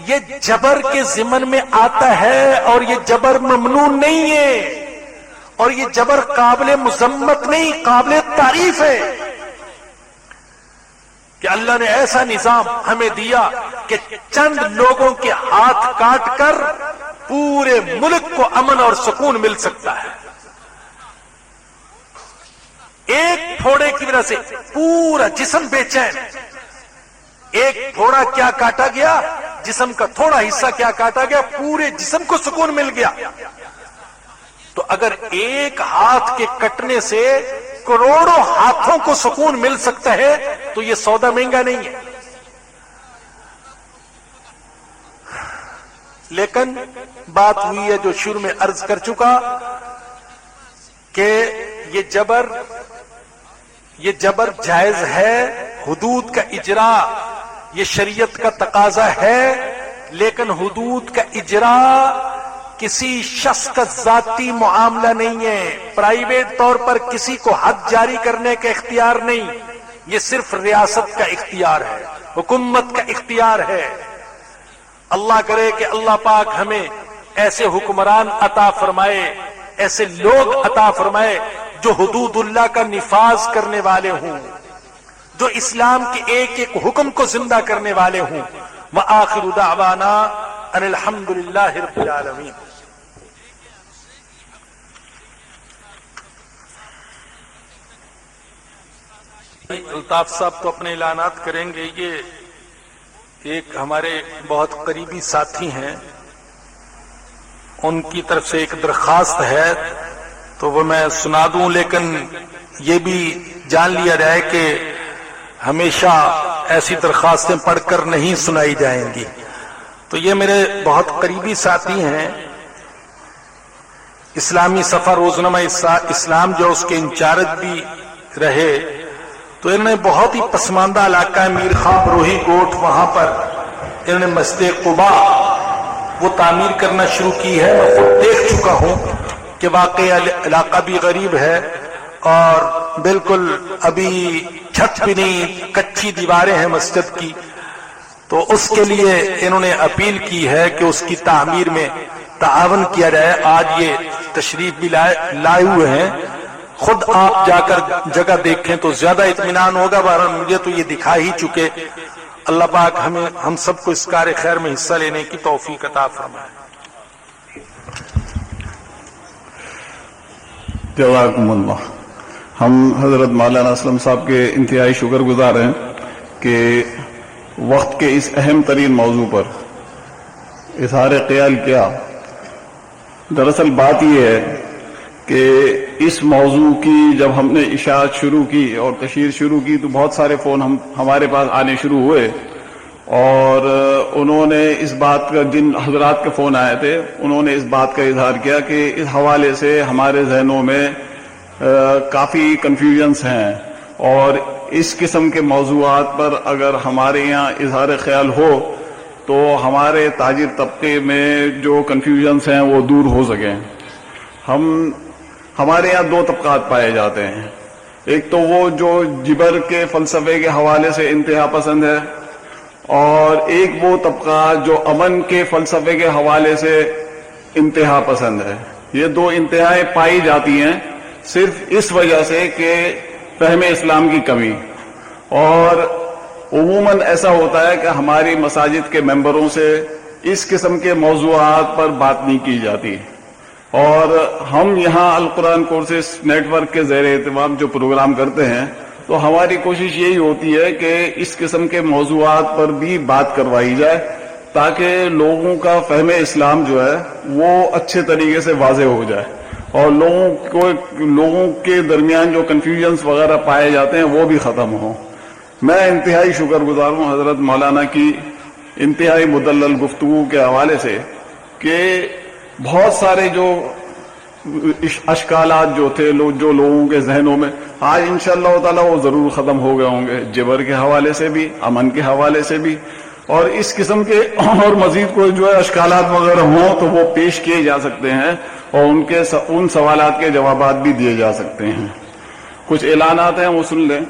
Speaker 3: یہ جبر کے ضمن میں آتا ہے، اور یہ جبر ممنوع نہیں ہے، اور یہ جبر قابل مذمت نہیں، قابل تعریف ہے کہ اللہ نے ایسا نظام ہمیں دیا کہ چند لوگوں کے ہاتھ کاٹ کر پورے ملک کو امن اور سکون مل سکتا ہے. ایک پھوڑے کی وجہ سے پورا جسم بے چین. ایک پھوڑا کیا کاٹا گیا، جسم کا تھوڑا حصہ کیا کاٹا گیا، پورے جسم کو سکون مل گیا. تو اگر ایک ہاتھ کے کٹنے سے کروڑوں ہاتھوں کو سکون مل سکتا ہے تو یہ سودا مہنگا نہیں ہے. لیکن بات ہوئی ہے جو شروع میں عرض کر چکا کہ یہ جبر جائز ہے، حدود کا اجرا یہ شریعت کا تقاضا ہے، لیکن حدود کا اجرا کسی شخص کا ذاتی معاملہ نہیں ہے، پرائیویٹ طور پر کسی کو حد جاری کرنے کا اختیار نہیں، یہ صرف ریاست کا اختیار ہے، حکومت کا اختیار ہے۔ اللہ کرے کہ اللہ پاک ہمیں ایسے حکمران عطا فرمائے، ایسے لوگ عطا فرمائے جو حدود اللہ کا نفاذ کرنے والے ہوں، جو اسلام کے ایک ایک حکم کو زندہ کرنے والے ہوں۔ وآخر دعوانا ان الحمد للہ رب العالمین۔ الطاف صاحب تو اپنے اعلانات کریں گے، یہ ایک ہمارے بہت قریبی ساتھی ہیں، ان کی طرف سے ایک درخواست ہے تو وہ میں سنا دوں، لیکن یہ بھی جان لیا جائے کہ ہمیشہ ایسی درخواستیں پڑھ کر نہیں سنائی جائیں گی۔ تو یہ میرے بہت قریبی ساتھی ہیں، اسلامی صفحہ روزنامہ اسلام جو اس کے انچارج بھی رہے، تو انہوں نے بہت ہی پسماندہ علاقہ ہے میر خان بروہی کوٹ، وہاں پر انہوں نے مسجد قباء وہ تعمیر کرنا شروع کی ہے۔ میں خود دیکھ چکا ہوں کہ واقعی علاقہ بھی غریب ہے اور بالکل ابھی چھت بھی نہیں، کچی دیواریں ہیں مسجد کی، تو اس کے لیے انہوں نے اپیل کی ہے کہ اس کی تعمیر میں تعاون کیا جائے۔ آج یہ تشریف بھی لائے ہوئے ہیں، خود آپ جا کر جگہ دیکھیں تو زیادہ اطمینان ہوگا، بہرحال مجھے تو یہ دکھا ہی چکے۔ اللہ پاک ہم سب کو اس کار خیر میں حصہ لینے کی توفیق عطا فرمائے۔
Speaker 1: جزاکم اللہ۔ ہم حضرت مولانا اسلم صاحب کے انتہائی شکر گزار ہیں کہ وقت کے اس اہم ترین موضوع پر اظہار خیال کیا۔ دراصل بات یہ ہے کہ اس موضوع کی جب ہم نے اشاعت شروع کی اور تشہیر شروع کی تو بہت سارے فون ہمارے پاس آنے شروع ہوئے، اور انہوں نے اس بات کا، جن حضرات کے فون آئے تھے انہوں نے اس بات کا اظہار کیا کہ اس حوالے سے ہمارے ذہنوں میں کافی کنفیوژنس ہیں، اور اس قسم کے موضوعات پر اگر ہمارے یہاں اظہار خیال ہو تو ہمارے تاجر طبقے میں جو کنفیوژنس ہیں وہ دور ہو سکیں۔ ہمارے یہاں دو طبقات پائے جاتے ہیں، ایک تو وہ جو جبر کے فلسفے کے حوالے سے انتہا پسند ہے، اور ایک وہ طبقہ جو امن کے فلسفے کے حوالے سے انتہا پسند ہے۔ یہ دو انتہائیں پائی جاتی ہیں صرف اس وجہ سے کہ فہم اسلام کی کمی، اور عموماً ایسا ہوتا ہے کہ ہماری مساجد کے ممبروں سے اس قسم کے موضوعات پر بات نہیں کی جاتی، اور ہم یہاں القرآن کورسز نیٹ ورک کے زیر اہتمام جو پروگرام کرتے ہیں تو ہماری کوشش یہی ہوتی ہے کہ اس قسم کے موضوعات پر بھی بات کروائی جائے تاکہ لوگوں کا فہم اسلام جو ہے وہ اچھے طریقے سے واضح ہو جائے، اور لوگوں کے درمیان جو کنفیوژنس وغیرہ پائے جاتے ہیں وہ بھی ختم ہوں۔ میں انتہائی شکر گزار ہوں حضرت مولانا کی انتہائی مدلل گفتگو کے حوالے سے کہ بہت سارے جو اشکالات جو تھے جو لوگوں کے ذہنوں میں، آج انشاءاللہ تعالی وہ ضرور ختم ہو گئے ہوں گے، جبر کے حوالے سے بھی، امن کے حوالے سے بھی، اور اس قسم کے اور مزید کوئی جو ہے اشکالات وغیرہ ہوں تو وہ پیش کیے جا سکتے ہیں، اور ان سوالات کے جوابات بھی دیے جا سکتے ہیں۔ کچھ اعلانات ہیں وہ سن لیں۔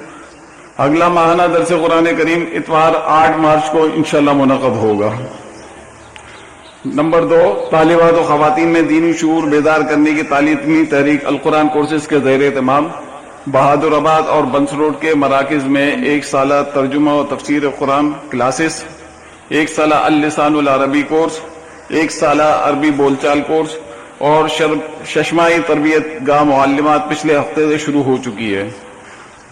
Speaker 1: اگلا ماہانہ درس قرآن کریم اتوار 8 مارچ کو انشاءاللہ منعقد ہوگا۔ نمبر 2، طالبات و خواتین میں دینی شعور بیدار کرنے کی تعلیمی تحریک القرآن کورسز کے زیر اہتمام بہادر آباد اور بنس روڈ کے مراکز میں 1 سالہ ترجمہ و تفسیر قرآن کلاسز، 1 سالہ اللسان العربی کورس، 1 سالہ عربی بول چال کورس اور ششمائی تربیت گاہ معلمات پچھلے ہفتے سے شروع ہو چکی ہے۔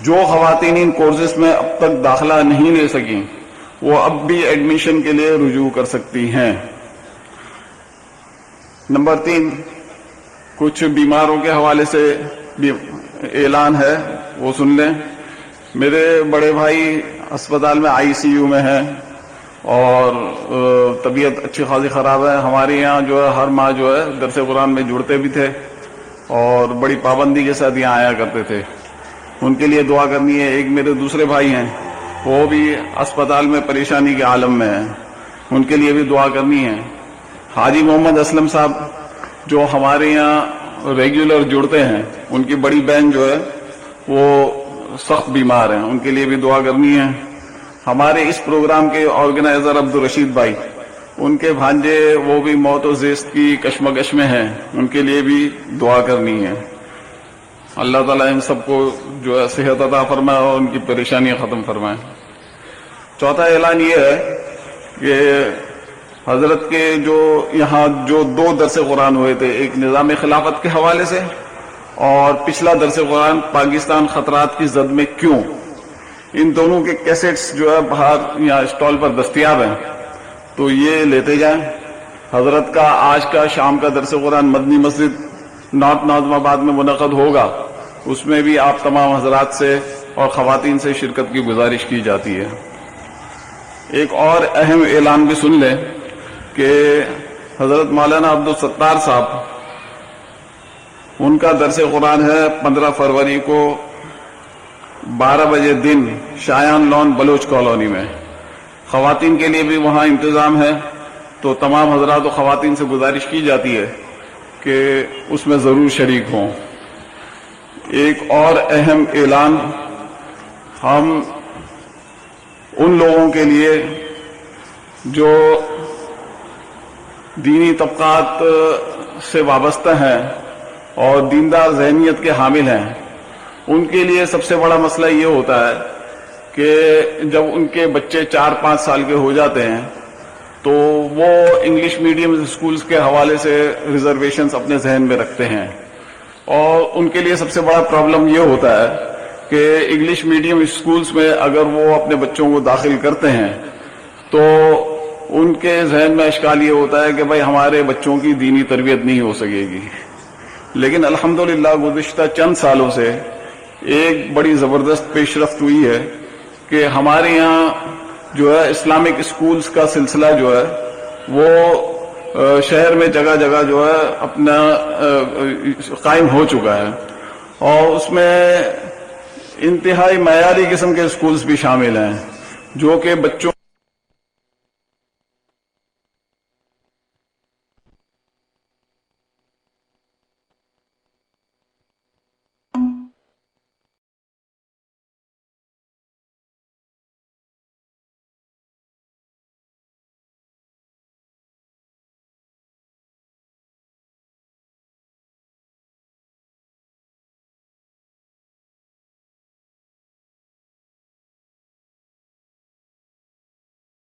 Speaker 1: جو خواتین ان کورسز میں اب تک داخلہ نہیں لے سکیں وہ اب بھی ایڈمیشن کے لیے رجوع کر سکتی ہیں۔ نمبر 3، کچھ بیماروں کے حوالے سے بھی اعلان ہے وہ سن لیں۔ میرے بڑے بھائی اسپتال میں ICU میں ہیں اور طبیعت اچھی خاصی خراب ہے۔ ہمارے یہاں جو ہے ہر ماہ جو ہے درس قرآن میں جڑتے بھی تھے اور بڑی پابندی کے ساتھ یہاں آیا کرتے تھے، ان کے لیے دعا کرنی ہے۔ ایک میرے دوسرے بھائی ہیں وہ بھی اسپتال میں پریشانی کے عالم میں ہیں، ان کے لیے بھی دعا کرنی ہے۔ حاجی محمد اسلم صاحب جو ہمارے یہاں ریگولر جڑتے ہیں ان کی بڑی بہن جو ہے وہ سخت بیمار ہیں، ان کے لیے بھی دعا کرنی ہے۔ ہمارے اس پروگرام کے آرگنائزر عبدالرشید بھائی، ان کے بھانجے وہ بھی موت و زیست کی کشمکش میں ہیں، ان کے لیے بھی دعا کرنی ہے۔ اللہ تعالیٰ ان سب کو جو ہے صحت عطا فرمائے اور ان کی پریشانیاں ختم فرمائے۔ چوتھا اعلان یہ ہے کہ حضرت کے جو یہاں جو 2 درس قرآن ہوئے تھے، ایک نظام خلافت کے حوالے سے اور پچھلا درس قرآن پاکستان خطرات کی زد میں کیوں، ان دونوں کے کیسٹس جو ہے باہر یہاں اسٹال پر دستیاب ہیں، تو یہ لیتے جائیں۔ حضرت کا آج کا شام کا درس قرآن مدنی مسجد نارتھ ناظم آباد میں منعقد ہوگا، اس میں بھی آپ تمام حضرات سے اور خواتین سے شرکت کی گزارش کی جاتی ہے۔ ایک اور اہم اعلان بھی سن لیں کہ حضرت مولانا عبدالستار صاحب، ان کا درس قرآن ہے 15 فروری کو 12 بجے دن شایان لون بلوچ کالونی میں۔ خواتین کے لیے بھی وہاں انتظام ہے، تو تمام حضرات و خواتین سے گزارش کی جاتی ہے کہ اس میں ضرور شریک ہوں۔ ایک اور اہم اعلان ہم ان لوگوں کے لیے جو دینی طبقات سے وابستہ ہیں اور دیندار ذہنیت کے حامل ہیں، ان کے لیے سب سے بڑا مسئلہ یہ ہوتا ہے کہ جب ان کے بچے 4-5 سال کے ہو جاتے ہیں تو وہ انگلش میڈیم اسکولز کے حوالے سے ریزرویشنز اپنے ذہن میں رکھتے ہیں، اور ان کے لیے سب سے بڑا پرابلم یہ ہوتا ہے کہ انگلش میڈیم اسکولز میں اگر وہ اپنے بچوں کو داخل کرتے ہیں تو ان کے ذہن میں اشکال یہ ہوتا ہے کہ بھائی ہمارے بچوں کی دینی تربیت نہیں ہو سکے گی۔ لیکن الحمدللہ گزشتہ چند سالوں سے ایک بڑی زبردست پیش رفت ہوئی ہے کہ ہمارے یہاں جو ہے اسلامک اسکولز کا سلسلہ جو ہے وہ شہر میں جگہ جگہ جو ہے اپنا قائم ہو چکا ہے، اور اس میں انتہائی معیاری قسم کے اسکولز بھی شامل ہیں جو کہ بچوں